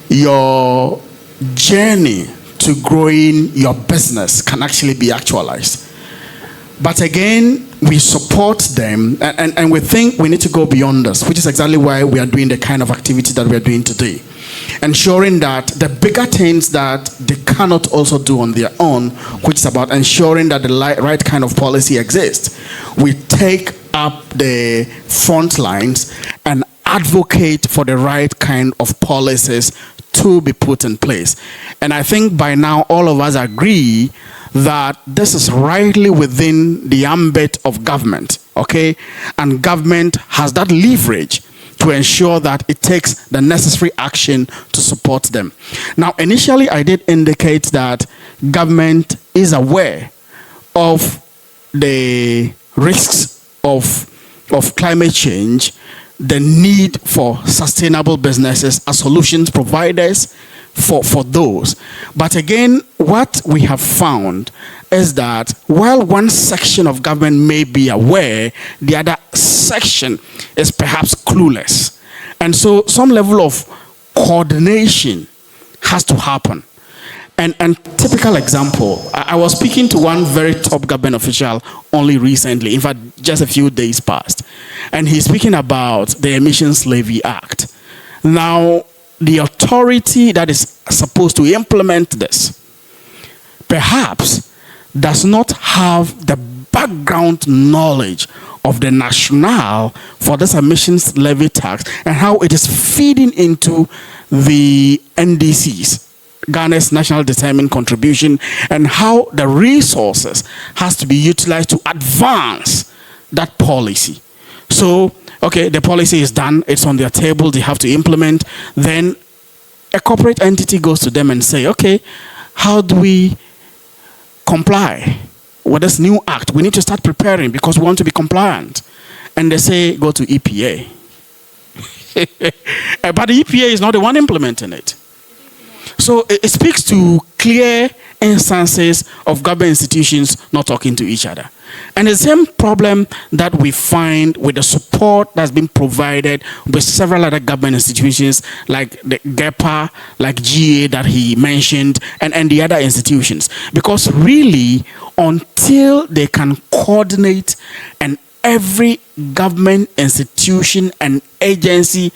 your journey to growing your business can actually be actualized. But again, we support them, and we think we need to go beyond this, which is exactly why we are doing the kind of activity that we are doing today. Ensuring that the bigger things that they cannot also do on their own, which is about ensuring that the right kind of policy exists, we take up the front lines and advocate for the right kind of policies to be put in place. And I think by now all of us agree that this is rightly within the ambit of government, okay? And government has that leverage to ensure that it takes the necessary action to support them. Now, initially I did indicate that government is aware of the risks of climate change, the need for sustainable businesses as solutions providers for those. But again, what we have found is that while one section of government may be aware, the other section is perhaps clueless. And so some level of coordination has to happen. And typical example, I was speaking to one very top government official only recently, in fact, just a few days past. And he's speaking about the Emissions Levy Act. Now, the authority that is supposed to implement this perhaps does not have the background knowledge of the rationale for this emissions levy tax and how it is feeding into the NDCs, Ghana's National Determined Contribution, and how the resources has to be utilized to advance that policy. So, okay, the policy is done, it's on their table, they have to implement. Then a corporate entity goes to them and say, okay, how do we comply with this new act? We need to start preparing because we want to be compliant. And they say, go to EPA. But the EPA is not the one implementing it. So it speaks to clear instances of government institutions not talking to each other. And the same problem that we find with the support that's been provided with several other government institutions like the GEPA, like GA that he mentioned, and the other institutions. Because really, until they can coordinate and every government institution and agency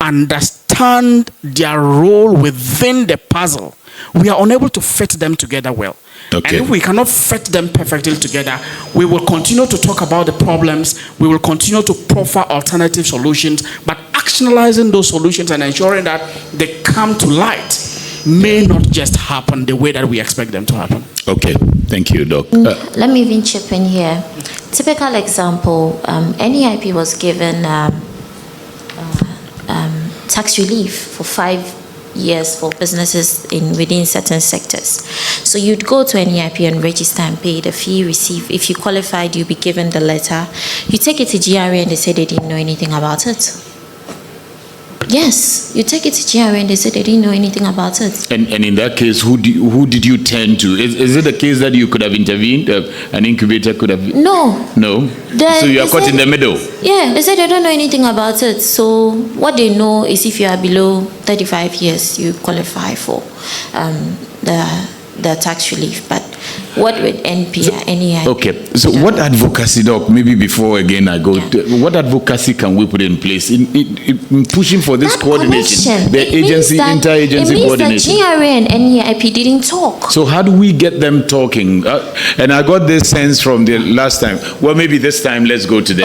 understand their role within the puzzle, we are unable to fit them together well. Okay. And if we cannot fit them perfectly together, we will continue to talk about the problems, we will continue to proffer alternative solutions, but actionalizing those solutions and ensuring that they come to light may not just happen the way that we expect them to happen. Okay, thank you, Doc. Let me even chip in here. Typical example, NEIP was given tax relief for 5 years for businesses within certain sectors. So you'd go to NEIP and register and pay the fee, receive. If you qualified, you'll be given the letter. You take it to GRA and they say they didn't know anything about it. Yes, you take it to GRA and they say they didn't know anything about it. And in that case, who did you turn to? Is it a case that you could have intervened? An incubator could have? No. No? So you are caught in the middle? Yeah, they said they don't know anything about it. So what they know is if you are below 35 years, you qualify for the tax relief. But what with NPR, NEIP? Okay, so what advocacy, Doc, maybe before again I go, what advocacy can we put in place in pushing for this that coordination, the agency, interagency coordination? It means that GRA and NEIP didn't talk. So how do we get them talking? And I got this sense from the last time. Well, maybe this time let's go to the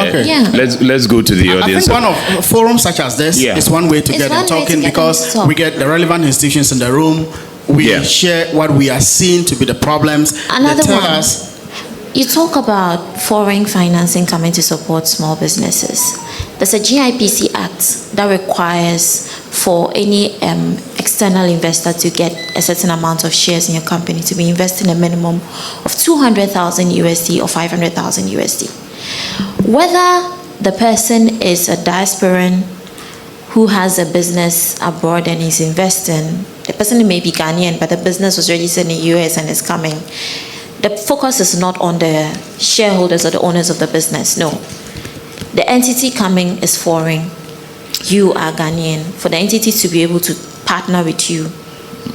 let's go to the audience. I think one of forums such as this is one way to get them talking, because we get the relevant institutions in the room. We share what we are seeing to be the problems. Another they tell one. us. You talk about foreign financing coming to support small businesses. There's a GIPC Act that requires for any external investor to get a certain amount of shares in your company to be investing a minimum of 200,000 USD or 500,000 USD. Whether the person is a diasporan who has a business abroad and is investing, the person may be Ghanaian, but the business was registered in the US and is coming. The focus is not on the shareholders or the owners of the business, no. The entity coming is foreign. You are Ghanaian. For the entity to be able to partner with you,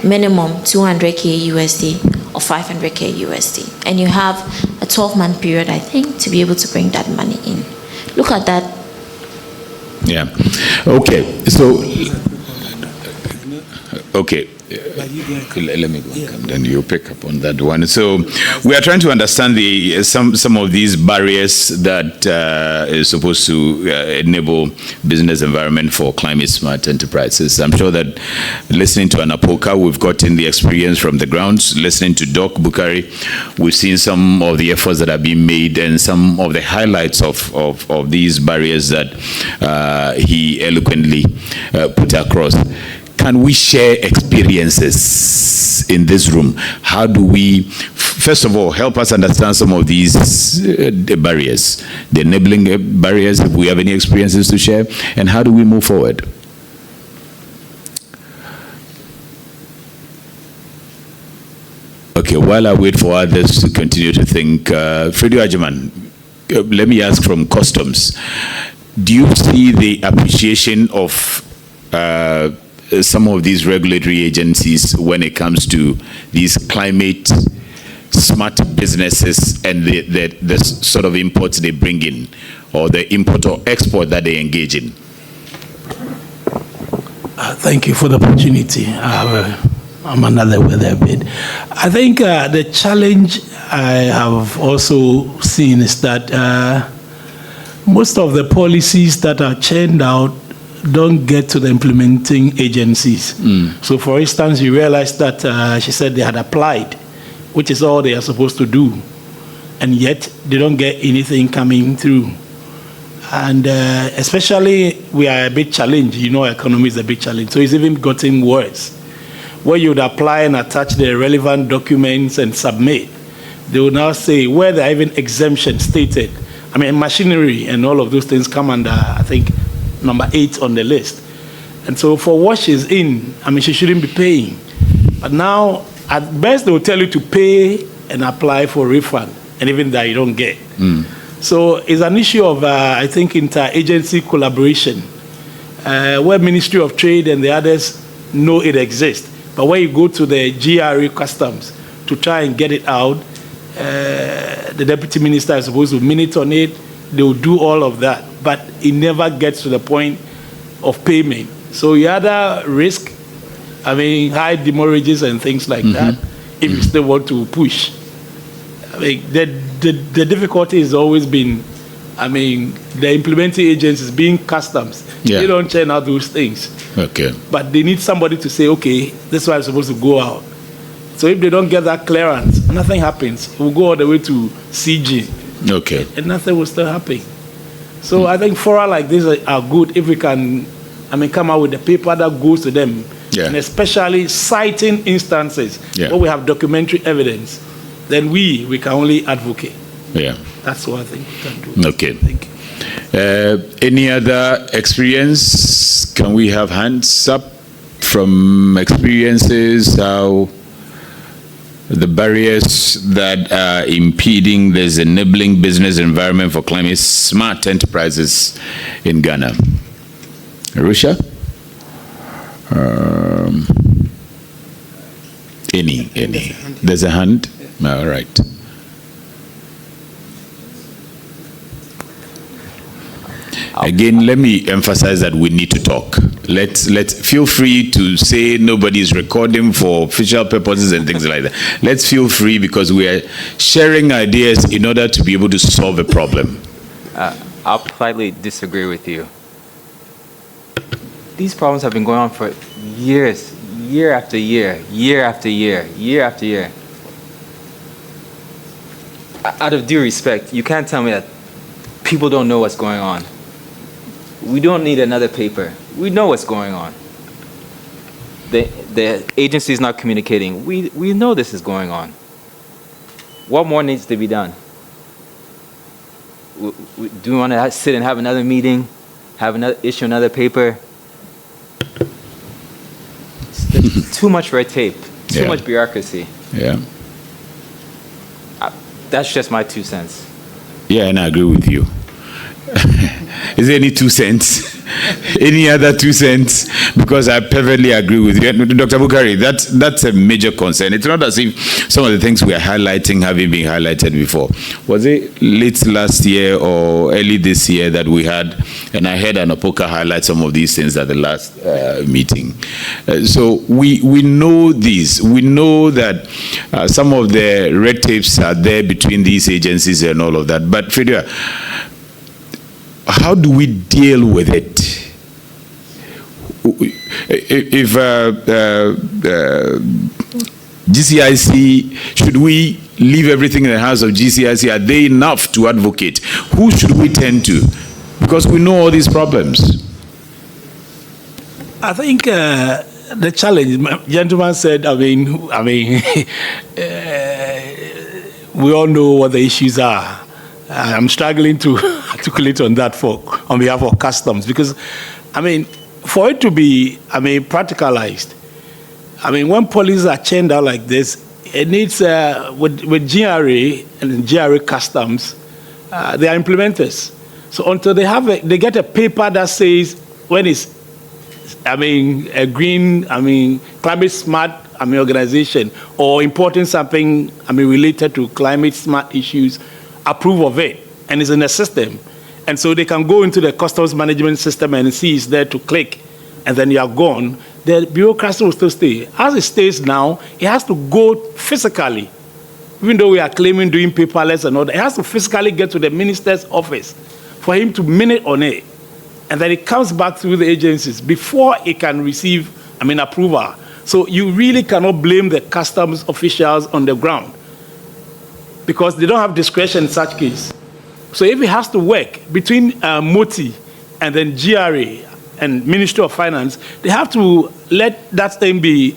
minimum 200K USD or 500K USD. And you have a 12-month period, I think, to be able to bring that money in. Look at that. Yeah. Okay. So, okay. Let me go, and then you pick up on that one. So we are trying to understand some of these barriers that is supposed to enable business environment for climate smart enterprises. I'm sure that listening to Anapoka, we've gotten the experience from the grounds. Listening to Doc Bukari, we've seen some of the efforts that are being made and some of the highlights of these barriers that he eloquently put across. Can we share experiences in this room? How do we, first of all, help us understand some of these the barriers, the enabling barriers, if we have any experiences to share, and how do we move forward? Okay, while I wait for others to continue to think, Freddie Ajiman, let me ask from customs. Do you see the appreciation of some of these regulatory agencies when it comes to these climate smart businesses and the sort of imports they bring in, or the import or export that they engage in? Thank you for the opportunity. I'm another weather bit. I think the challenge I have also seen is that most of the policies that are churned out don't get to the implementing agencies. So for instance, you realize that she said they had applied, which is all they are supposed to do, and yet they don't get anything coming through. And especially we are a bit challenged, you know, economy is a big challenge, so it's even gotten worse. Where you would apply and attach the relevant documents and submit, they will now say where there are even exemptions stated. I mean, machinery and all of those things come under, I think, number 8 on the list. And so for what she's in, I mean, she shouldn't be paying. But now, at best, they will tell you to pay and apply for refund, and even that you don't get. So it's an issue of, I think, inter-agency collaboration, where Ministry of Trade and the others know it exists. But when you go to the GRA customs to try and get it out, the deputy minister is supposed to minute on it. They will do all of that, but it never gets to the point of payment. So you either risk, high demurrages and things like that, if you still want to push. The difficulty has always been, the implementing agencies being customs. Yeah. They don't churn out those things. Okay. But they need somebody to say, okay, this is why I'm supposed to go out. So if they don't get that clearance, nothing happens. We'll go all the way to CG. Okay. And nothing will still happen. So I think fora like this are good if we can, come out with a paper that goes to them. Yeah. And especially citing instances where we have documentary evidence, then we can only advocate. Yeah. That's what I think we can do. Okay. Thank you. Any other experience? Can we have hands up from experiences? How the barriers that are impeding this enabling business environment for climate smart enterprises in Ghana? Arusha? Any? There's a hand? All right. Again, let me emphasize that we need to talk. Let's feel free to say nobody is recording for official purposes and things like that. Let's feel free because we are sharing ideas in order to be able to solve a problem. I'll politely disagree with you. These problems have been going on for years, year after year, year after year, year after year. Out of due respect, you can't tell me that people don't know what's going on. We don't need another paper. We know what's going on. The agency is not communicating. We know this is going on. What more needs to be done? Do we want to sit and have another meeting, issue another paper? It's too much red tape, too much bureaucracy. Yeah. That's just my 2 cents. Yeah, and I agree with you. Is there any 2 cents? Any other 2 cents? Because I perfectly agree with you. Dr. Bukari, that's a major concern. It's not as if some of the things we are highlighting haven't been highlighted before. Was it late last year or early this year that we had, and I heard Anopoka highlight some of these things at the last meeting. So we know this. We know that some of the red tapes are there between these agencies and all of that. But Fidua, how do we deal with it? If GCIC, should we leave everything in the hands of GCIC? Are they enough to advocate? Who should we turn to? Because we know all these problems. I think the challenge, gentleman said, we all know what the issues are. I'm struggling to articulate on that on behalf of customs because, for it to be, practicalized, when policies are churned out like this, it needs, with GRA and GRA customs, they are implementers. So until they get a paper that says when it's, a green, climate smart, organization or importing something, related to climate smart issues, approve of it, and it's in the system. And so they can go into the customs management system and see it's there to click, and then you are gone. The bureaucracy will still stay. As it stays now, it has to go physically. Even though we are claiming doing paperless and all that, it has to physically get to the minister's office for him to minute on it. And then it comes back through the agencies before it can receive, approval. So you really cannot blame the customs officials on the ground because they don't have discretion in such case. So if it has to work between MOTI and then GRA and Ministry of Finance, they have to let that thing be,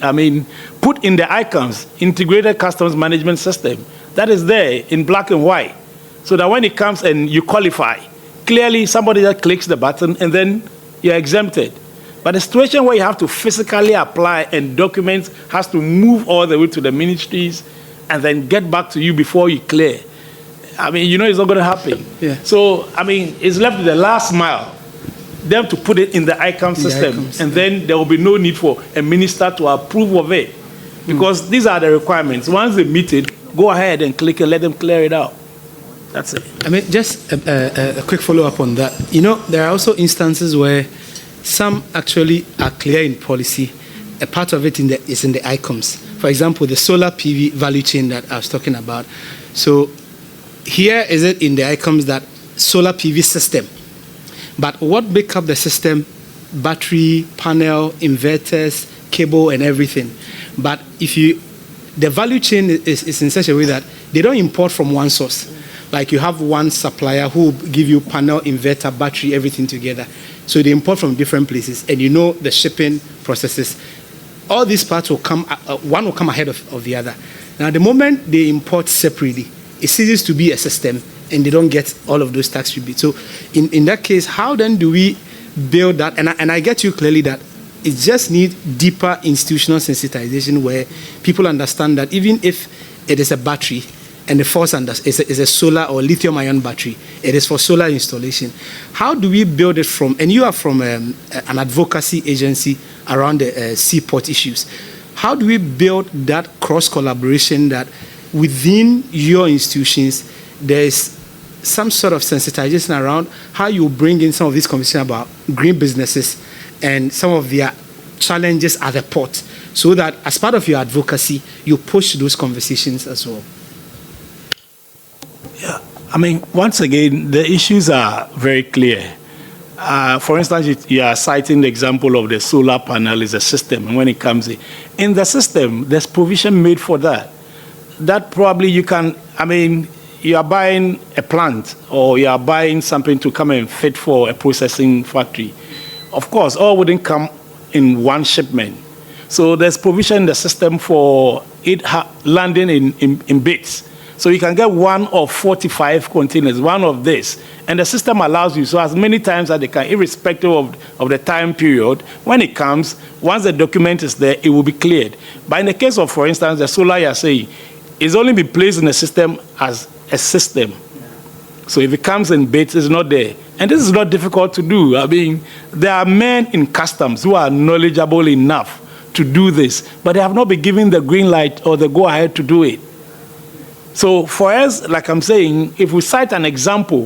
put in the icons, integrated customs management system. That is there in black and white. So that when it comes and you qualify, clearly somebody that clicks the button and then you're exempted. But the situation where you have to physically apply and documents has to move all the way to the ministries and then get back to you before you clear. I mean, you know it's not going to happen. Yeah. So, I mean, it's left to the last mile, them to put it in the ICAM system, and then there will be no need for a minister to approve of it. Because these are the requirements. Once they meet it, go ahead and click and let them clear it out. That's it. I mean, just a quick follow-up on that. You know, there are also instances where some actually are clear in policy. A part of it is in the ICOMs. For example, the solar PV value chain that I was talking about. So here is it in the ICOMs that solar PV system. But what make up the system? Battery, panel, inverters, cable, and everything. But the value chain is in such a way that they don't import from one source. Like you have one supplier who will give you panel, inverter, battery, everything together. So they import from different places, and you know the shipping processes. All these parts will come, one will come ahead of the other. Now, the moment they import separately, it ceases to be a system, and they don't get all of those tax rebates. So in that case, how then do we build that? And I get you clearly that it just needs deeper institutional sensitization where people understand that even if it is a battery, and the falls under is a solar or lithium-ion battery. It is for solar installation. How do we build it from? And you are from an advocacy agency around the seaport issues. How do we build that cross-collaboration that within your institutions there is some sort of sensitization around how you bring in some of these conversations about green businesses and some of their challenges at the port, so that as part of your advocacy, you push those conversations as well? Yeah, I mean, once again, the issues are very clear. For instance, you are citing the example of the solar panel is a system, and when it comes in the system, there's provision made for that. That probably you can, I mean, you are buying a plant or you are buying something to come and fit for a processing factory. Of course, all wouldn't come in one shipment. So there's provision in the system for it landing in bits. So you can get one of 45 containers, one of this. And the system allows you, so as many times as they can, irrespective of the time period, when it comes, once the document is there, it will be cleared. But in the case of, for instance, the solar you are saying, it's only been placed in the system as a system. So if it comes in bits, it's not there. And this is not difficult to do. I mean, there are men in customs who are knowledgeable enough to do this, but they have not been given the green light or the go-ahead to do it. So for us, like I'm saying, if we cite an example,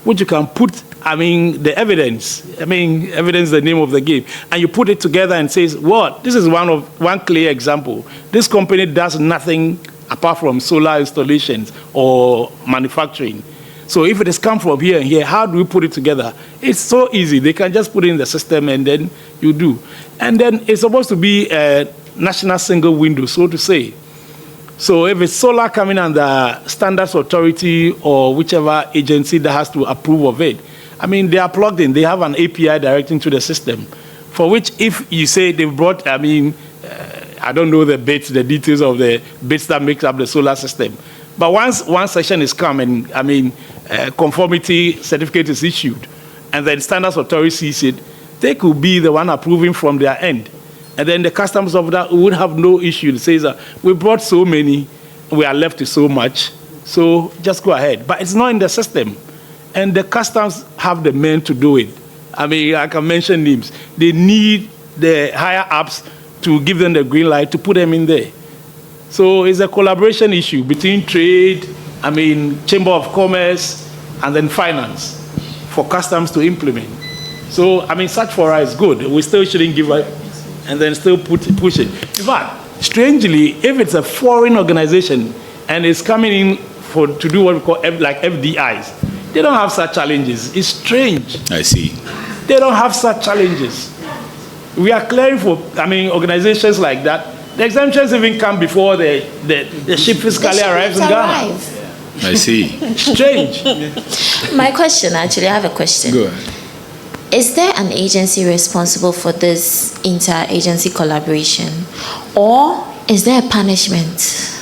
which you can put, I mean, the evidence, evidence is the name of the game, and you put it together and says, well, this is one clear example. This company does nothing apart from solar installations or manufacturing. So if it has come from here and here, how do we put it together? It's so easy. They can just put it in the system and then you do. And then it's supposed to be a national single window, so to say. So if it's solar coming under Standards Authority or whichever agency that has to approve of it, I mean, they are plugged in. They have an API directing to the system, for which if you say they've brought, I mean, I don't know the bits, the details of the bits that makes up the solar system. But once one session is come and, I mean, conformity certificate is issued, and then Standards Authority sees it, they could be the one approving from their end. And then the customs officer would have no issue. It says, we brought so many, we are left with so much, so just go ahead. But it's not in the system. And the customs have the men to do it. I mean, I can mention names. They need the higher ups to give them the green light to put them in there. So it's a collaboration issue between trade, I mean, Chamber of Commerce, and then finance for customs to implement. So, I mean, such for us is good. We still shouldn't give up and then still push it. In fact, strangely, if it's a foreign organization and it's coming in to do what we call like FDIs, they don't have such challenges. It's strange. I see. They don't have such challenges. We are clearing for, I mean, organizations like that. The exemptions even come before the ship physically arrives in Ghana. I see. Strange. My question, actually, I have a question. Go ahead. Is there an agency responsible for this inter-agency collaboration, or is there a punishment?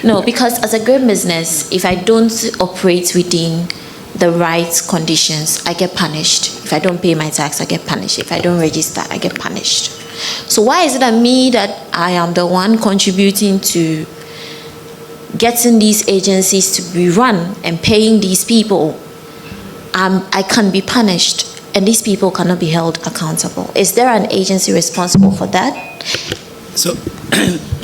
No, because as a green business, if I don't operate within the right conditions, I get punished. If I don't pay my tax, I get punished. If I don't register, I get punished. So why is it that me, that I am the one contributing to getting these agencies to be run and paying these people, I can be punished and these people cannot be held accountable? Is there an agency responsible for that? So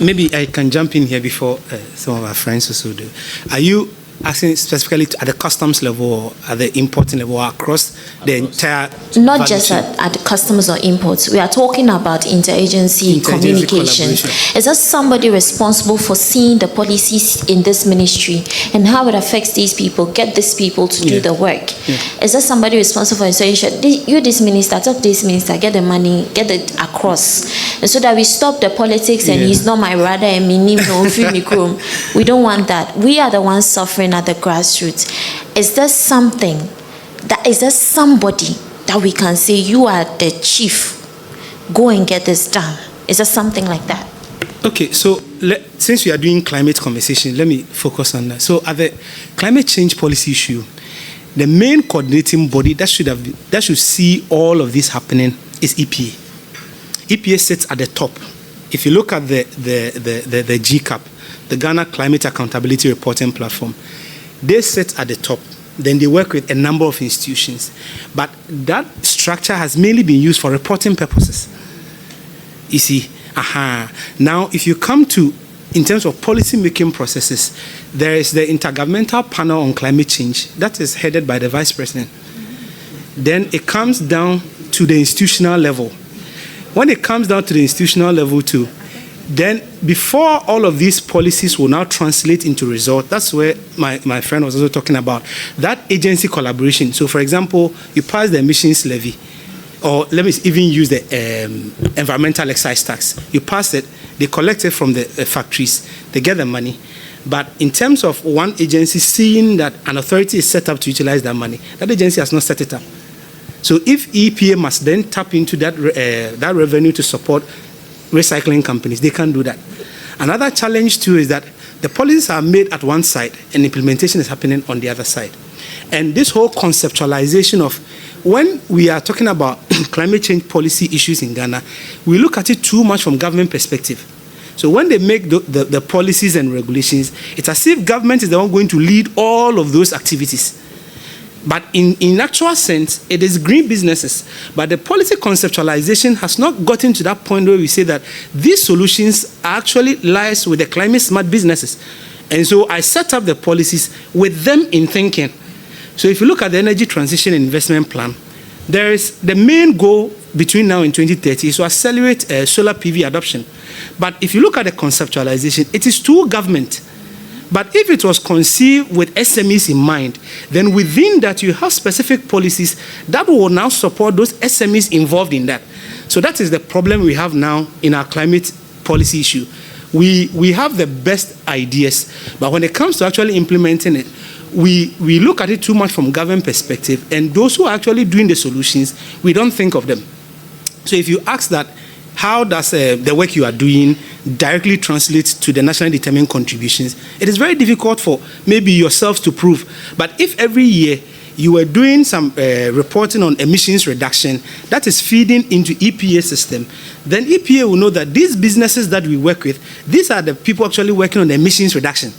maybe I can jump in here before some of our friends also do. Are you asking specifically at the customs level or at the importing level or across the entire Not just at the customs or imports. We are talking about interagency communications. Is there somebody responsible for seeing the policies in this ministry and how it affects these people, get these people to do the work? Is there somebody responsible for saying, you this minister, talk to this minister, get the money, get it across, and so that we stop the politics and he's not my brother and me, we don't want that. We are the ones suffering at the grassroots. Is there something is there somebody that we can say, you are the chief, go and get this done? Is there something like that? Okay, so since we are doing climate conversation, let me focus on that. So at the climate change policy issue, the main coordinating body that should see all of this happening is EPA. EPA sits at the top. If you look at the GCAP, the Ghana Climate Accountability Reporting Platform, they sit at the top. Then they work with a number of institutions. But that structure has mainly been used for reporting purposes. You see, now if you come to, in terms of policy-making processes, there is the Intergovernmental Panel on Climate Change that is headed by the Vice President. Then it comes down to the institutional level. When it comes down to the institutional level too, then before all of these policies will now translate into results, that's where my friend was also talking about, that agency collaboration. So for example, you pass the emissions levy, or let me even use the environmental excise tax. You pass it, they collect it from the factories, they get the money. But in terms of one agency seeing that an authority is set up to utilize that money, that agency has not set it up. So if EPA must then tap into that revenue to support recycling companies, they can't do that. Another challenge too is that the policies are made at one side and implementation is happening on the other side. And this whole conceptualization of, when we are talking about climate change policy issues in Ghana, we look at it too much from government perspective. So when they make the policies and regulations, it's as if government is the one going to lead all of those activities. But in actual sense, it is green businesses. But the policy conceptualization has not gotten to that point where we say that these solutions actually lies with the climate smart businesses. And so I set up the policies with them in thinking. So if you look at the Energy Transition and Investment Plan, there is the main goal between now and 2030 is to accelerate solar PV adoption. But if you look at the conceptualization, it is to government. But if it was conceived with SMEs in mind, then within that you have specific policies that will now support those SMEs involved in that. So that is the problem we have now in our climate policy issue. We have the best ideas, but when it comes to actually implementing it, we look at it too much from government perspective, and those who are actually doing the solutions, we don't think of them. So if you ask that, how does the work you are doing directly translate to the nationally determined contributions? It is very difficult for maybe yourselves to prove. But if every year you were doing some reporting on emissions reduction that is feeding into EPA system, then EPA will know that these businesses that we work with, these are the people actually working on the emissions reduction.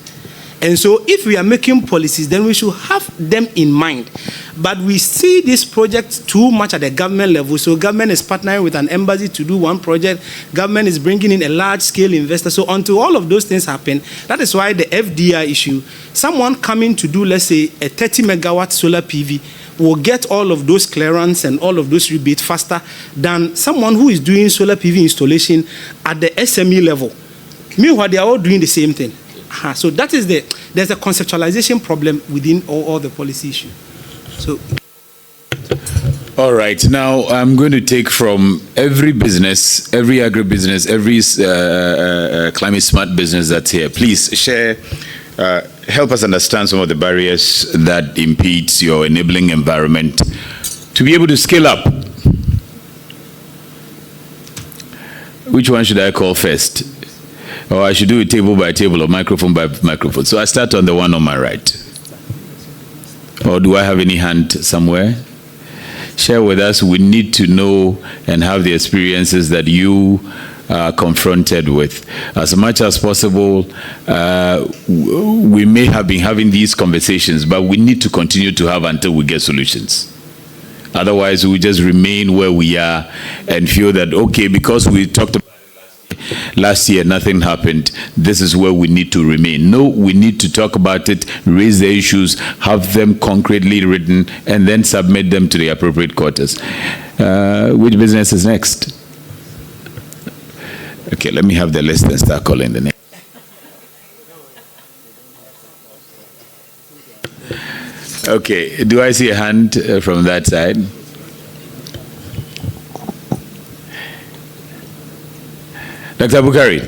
And so if we are making policies, then we should have them in mind. But we see this project too much at the government level. So government is partnering with an embassy to do one project. Government is bringing in a large-scale investor. So until all of those things happen, that is why the FDI issue, someone coming to do, let's say, a 30-megawatt solar PV will get all of those clearance and all of those rebates faster than someone who is doing solar PV installation at the SME level. Meanwhile, they are all doing the same thing. So that is there's a conceptualization problem within all the policy issue. So, all right, now I'm going to take from every business, every agribusiness, every climate smart business that's here. Please share, help us understand some of the barriers that impedes your enabling environment to be able to scale up. Which one should I call first? Or I should do it table by table or microphone by microphone. So I start on the one on my right. Or do I have any hand somewhere? Share with us. We need to know and have the experiences that you are confronted with. As much as possible, we may have been having these conversations, but we need to continue to have until we get solutions. Otherwise, we just remain where we are and feel that, okay, because we talked about it last year, nothing happened, this is where we need to remain. No, we need to talk about it, raise the issues, have them concretely written, and then submit them to the appropriate quarters. Which business is next? Okay, let me have the list and start calling the name. Okay, do I see a hand from that side? Dr. Bukari,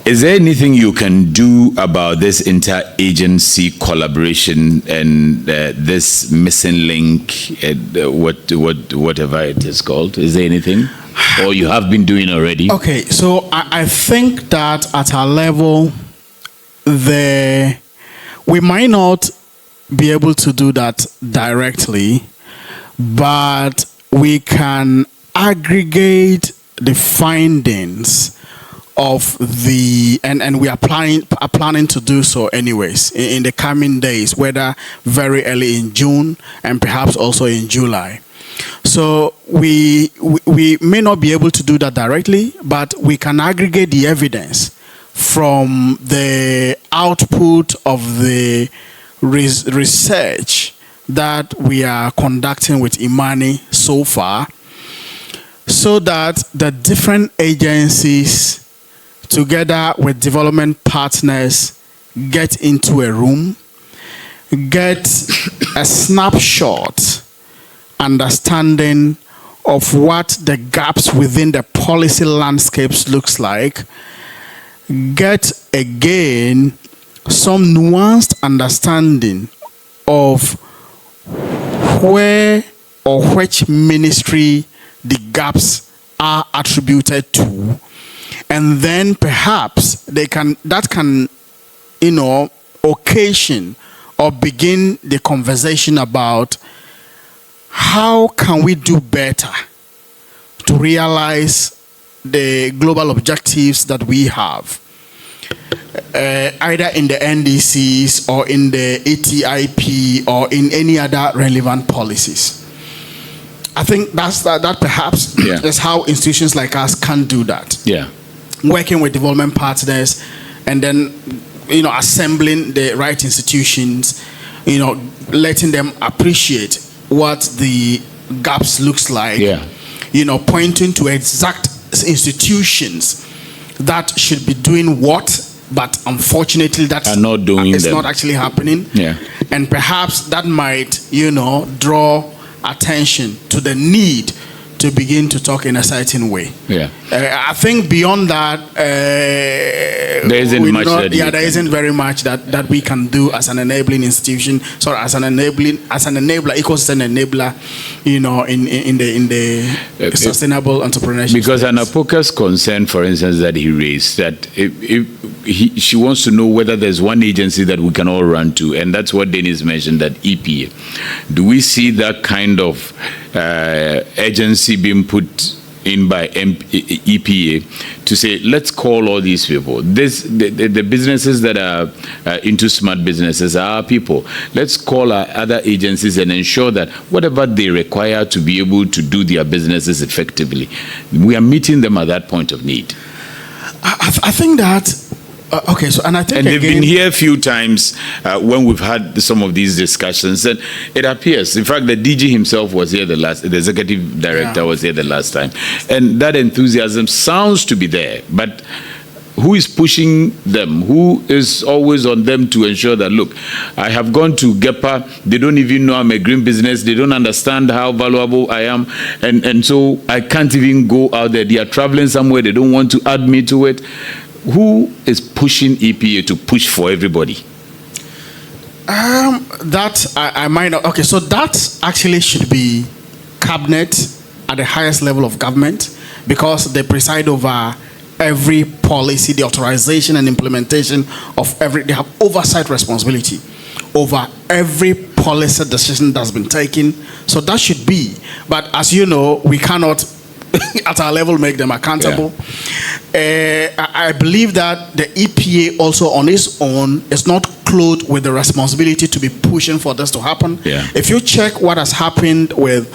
is there anything you can do about this interagency collaboration and this missing link, whatever it is called? Is there anything? Or you have been doing already? Okay, so I think that at our level, we might not be able to do that directly, but we can aggregate the findings of and we are planning to do so anyways in the coming days, whether very early in June and perhaps also in July. So we may not be able to do that directly, but we can aggregate the evidence from the output of the research that we are conducting with IMANI so far, so that the different agencies together with development partners get into a room, get a snapshot understanding of what the gaps within the policy landscapes looks like, get again some nuanced understanding of where or which ministry the gaps are attributed to, and then perhaps that can occasion or begin the conversation about how can we do better to realize the global objectives that we have, either in the NDCs or in the ATIP or in any other relevant policies. I think that perhaps is how institutions like us can do that. Yeah. Working with development partners and then, assembling the right institutions, letting them appreciate what the gaps looks like. Yeah. Pointing to exact institutions that should be doing what, but unfortunately that's are not doing it's them. not actually happening. Yeah. And perhaps that might, draw attention to the need to begin to talk in a certain way. Yeah. I think beyond that, there isn't much. There isn't very much that we can do as an enabling institution, as an enabler, ecosystem enabler, in the sustainable entrepreneurship. Because space. Anapoka's concern, for instance, that he raised, that she wants to know whether there's one agency that we can all run to, and that's what Dennis mentioned, that EPA. Do we see that kind of agency being put in by EPA to say, let's call all these people. The businesses that are into smart businesses are our people. Let's call our other agencies and ensure that whatever they require to be able to do their businesses effectively, we are meeting them at that point of need. I think that okay, so and I think they've been here a few times when we've had some of these discussions, and it appears, in fact, the DG himself was here the executive director was here the last time, and that enthusiasm sounds to be there, but who is pushing them? Who is always on them to ensure that, look, I have gone to GEPA, they don't even know I'm a green business, they don't understand how valuable I am, and so I can't even go out there. They are traveling somewhere, they don't want to add me to it. Who is pushing EPA to push for everybody? That I might not. Okay, so that actually should be cabinet at the highest level of government, because they preside over every policy, the authorization and implementation of they have oversight responsibility over every policy decision that's been taken. So that should be. But as you know, we cannot, at our level, make them accountable. Yeah. I believe that the EPA also on its own is not clothed with the responsibility to be pushing for this to happen. Yeah. If you check what has happened with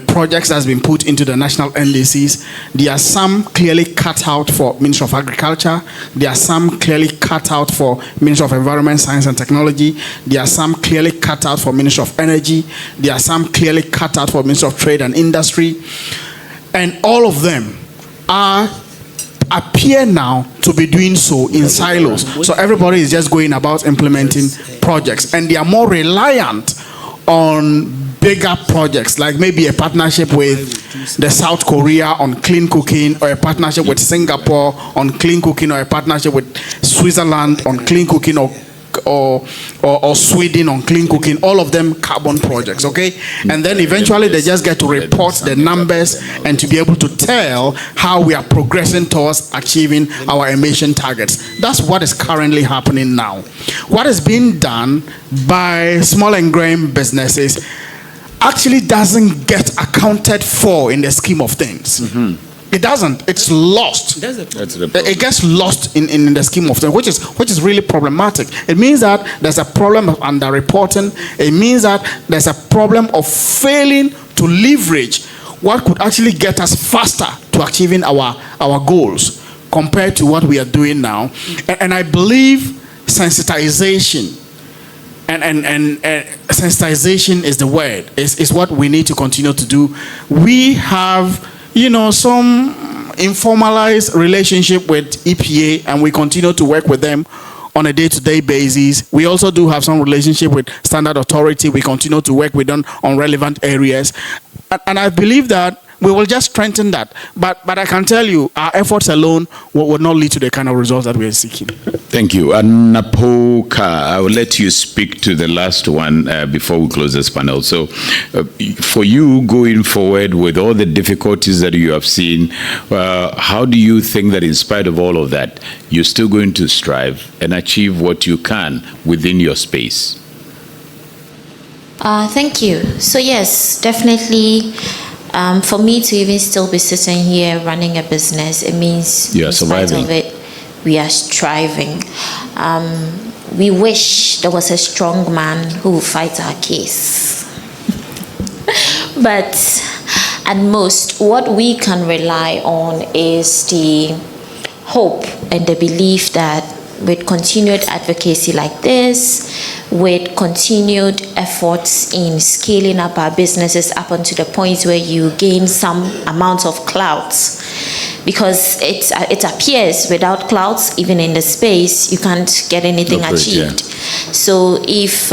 projects that's been put into the national NDCs, there are some clearly cut out for Ministry of Agriculture. There are some clearly cut out for Ministry of Environment, Science and Technology. There are some clearly cut out for Ministry of Energy. There are some clearly cut out for Ministry of Trade and Industry. And all of them appear now to be doing so in silos. So everybody is just going about implementing projects, and they are more reliant on bigger projects, like maybe a partnership with the South Korea on clean cooking, or a partnership with Singapore on clean cooking, or a partnership with Switzerland on clean cooking, or Sweden on clean cooking. All of them carbon projects, okay? And then eventually they just get to report the numbers and to be able to tell how we are progressing towards achieving our emission targets. That's what is currently happening now. What is being done by small and grain businesses actually doesn't get accounted for in the scheme of things. Mm-hmm. It doesn't. It's lost. It gets lost in the scheme of things, which is really problematic. It means that there's a problem of underreporting. It means that there's a problem of failing to leverage what could actually get us faster to achieving our goals compared to what we are doing now. And I believe sensitization and sensitization is the word. Is what we need to continue to do. We have, some informalized relationship with EPA, and we continue to work with them on a day-to-day basis. We also do have some relationship with Standard Authority. We continue to work with them on relevant areas. And I believe that we will just strengthen that. But I can tell you, our efforts alone will not lead to the kind of results that we are seeking. Thank you. Napoka, I will let you speak to the last one before we close this panel. So for you going forward with all the difficulties that you have seen, how do you think that in spite of all of that, you're still going to strive and achieve what you can within your space? Thank you. So yes, definitely. For me to even still be sitting here running a business, it means you are surviving. In spite of it, we are striving. We wish there was a strong man who would fight our case. But at most, what we can rely on is the hope and the belief that with continued advocacy like this, with continued efforts in scaling up our businesses up unto the point where you gain some amount of clout, because it appears without clout, even in the space, you can't get anything achieved. Yeah. So if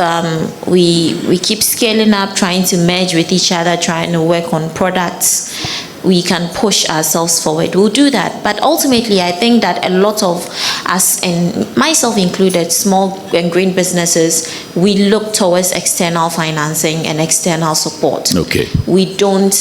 we keep scaling up, trying to merge with each other, trying to work on products, we can push ourselves forward. We'll do that. But ultimately, I think that a lot of us, and myself included, small and green businesses, we look towards external financing and external support. Okay. We don't,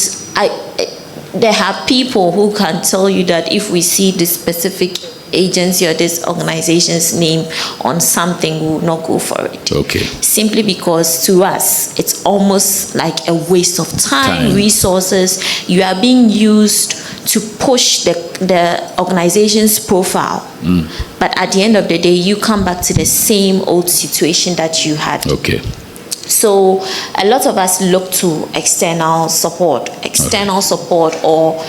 there are people who can tell you that if we see this specific agency or this organization's name on something, we will not go for it. Okay. Simply because to us, it's almost like a waste of time, resources. You are being used to push the organization's profile. But at the end of the day, you come back to the same old situation that you had. Okay. So a lot of us look to external support or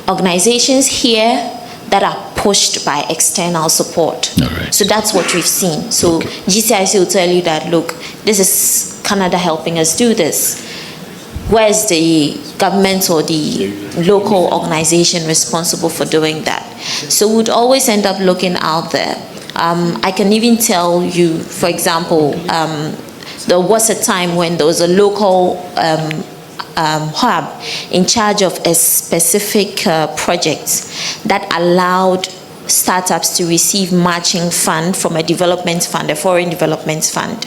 organizations here that are pushed by external support. Right. So that's what we've seen. So GCIC will tell you that, look, this is Canada helping us do this. Where's the government or the local organization responsible for doing that? So we'd always end up looking out there. I can even tell you, for example, there was a time when there was a local hub in charge of a specific project that allowed startups to receive matching fund from a development fund, a foreign development fund.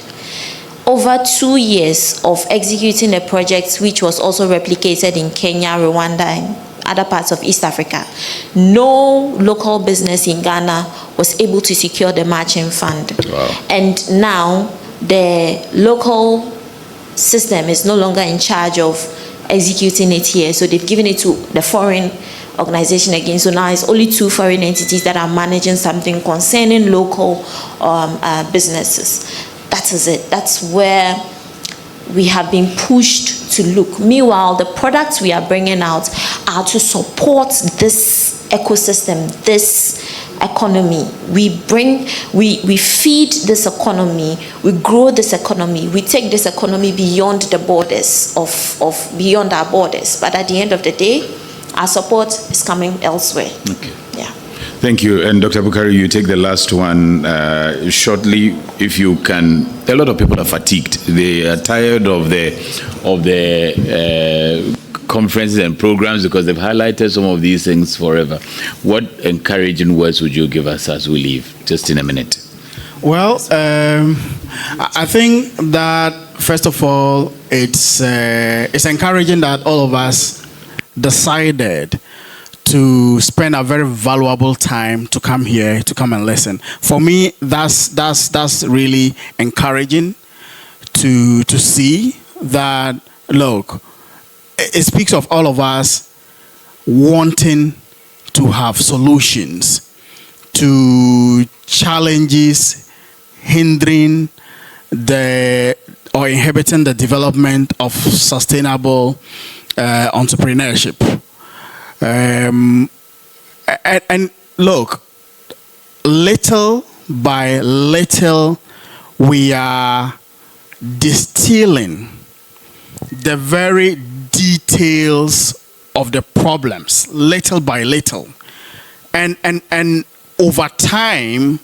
Over 2 years of executing the project, which was also replicated in Kenya, Rwanda, and other parts of East Africa, no local business in Ghana was able to secure the matching fund. Wow. And now the local system is no longer in charge of executing it here. So they've given it to the foreign organization again. So now it's only 2 foreign entities that are managing something concerning local businesses. That is it. That's where we have been pushed to look. Meanwhile, the products we are bringing out are to support this ecosystem, this economy. We feed this economy, we grow this economy, we take this economy beyond the borders beyond our borders. But at the end of the day, our support is coming elsewhere. Okay. Yeah. Thank you. And Dr. Bukari, you take the last one shortly, if you can. A lot of people are fatigued. They are tired of the conferences and programs because they've highlighted some of these things forever. What encouraging words would you give us as we leave, just in a minute? Well, I think that, first of all, it's encouraging that all of us decided to spend a very valuable time to come here, to come and listen. For me, that's really encouraging to see that, look, it speaks of all of us wanting to have solutions to challenges hindering or inhibiting the development of sustainable entrepreneurship. And look, little by little, we are distilling the very details of the problems, little by little. And over time,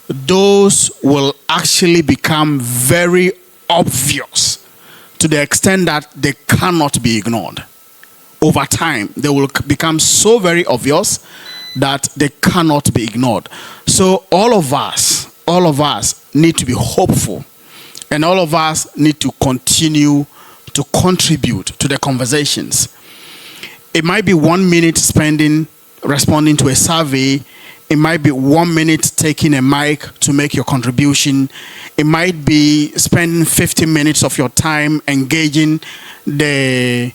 those will actually become very obvious to the extent that they cannot be ignored. Over time, they will become so very obvious that they cannot be ignored. So all of us need to be hopeful, and all of us need to continue to contribute to the conversations. It might be 1 minute responding to a survey. It might be 1 minute taking a mic to make your contribution. It might be spending 50 minutes of your time engaging the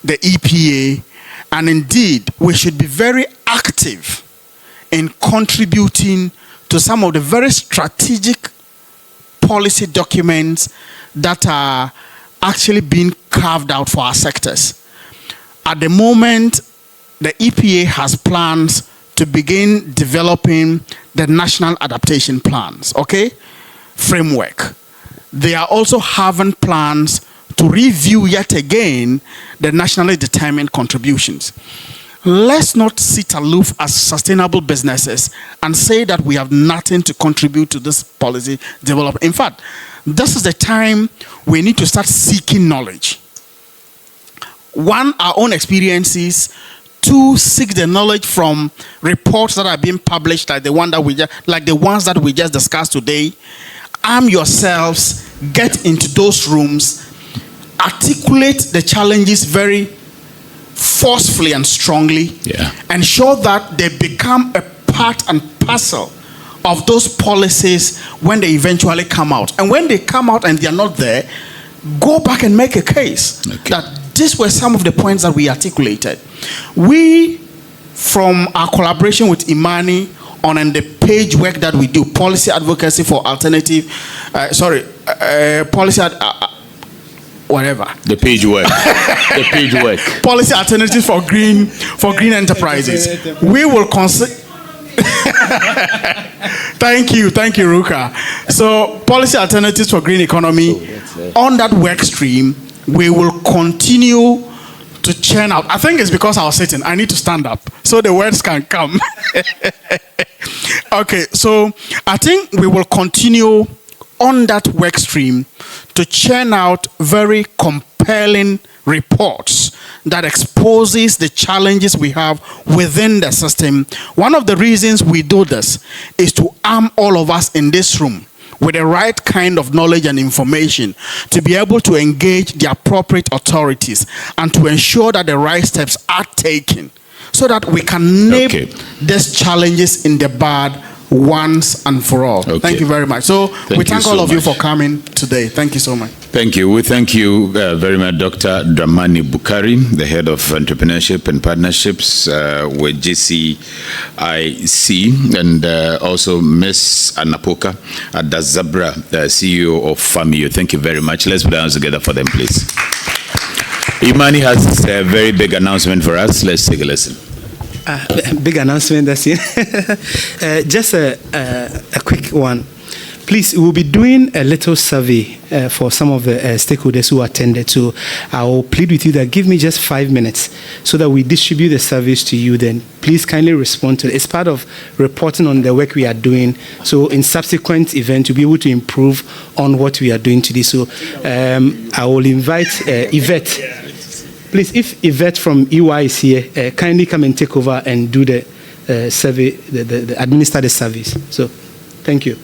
EPA. And indeed, we should be very active in contributing to some of the very strategic policy documents that are actually being carved out for our sectors. At the moment, the EPA has plans to begin developing the national adaptation plans, framework. They are also having plans to review yet again the nationally determined contributions. Let's not sit aloof as sustainable businesses and say that we have nothing to contribute to this policy development. In fact, this is the time we need to start seeking knowledge. One, our own experiences. Two, seek the knowledge from reports that are being published, like the ones that we just discussed today. Arm yourselves, get into those rooms, articulate the challenges very forcefully and strongly, ensure that they become a part and parcel of those policies when they eventually come out. And when they come out and they are not there, go back and make a case that these were some of the points that we articulated. We, from our collaboration with IMANI on the page work that we do, policy advocacy for alternative, the page work. The page work. Policy alternatives for green enterprises. We will consider. Thank you, Ruka. So, policy alternatives for green economy. On that work stream, we will continue to churn out. I think it's because I was sitting. I need to stand up so the words can come. Okay, so I think we will continue on that work stream to churn out very compelling reports that exposes the challenges we have within the system. One of the reasons we do this is to arm all of us in this room with the right kind of knowledge and information to be able to engage the appropriate authorities and to ensure that the right steps are taken so that we can nip these challenges in the bud once and for all. Okay. Thank you very much. So we thank all of you for much. coming today. Thank you so much. Thank you. We thank you very much, Dr. Dramani Bukari, the head of entrepreneurship and partnerships with GCIC, and also Ms. Anapoka Adazabra, the CEO of FAMIO. Thank you very much. Let's put our hands together for them, please. Imani has a very big announcement for us. Let's take a listen. Big announcement, that's it. Just a quick one. Please, we'll be doing a little survey for some of the stakeholders who attended. So I will plead with you that give me just 5 minutes so that we distribute the surveys to you. Then please kindly respond to it. It's part of reporting on the work we are doing. So in subsequent events, you'll be able to improve on what we are doing today. So I will invite Yvette. Please, if Yvette from EY is here, kindly come and take over and do the survey, the administer the service. So thank you.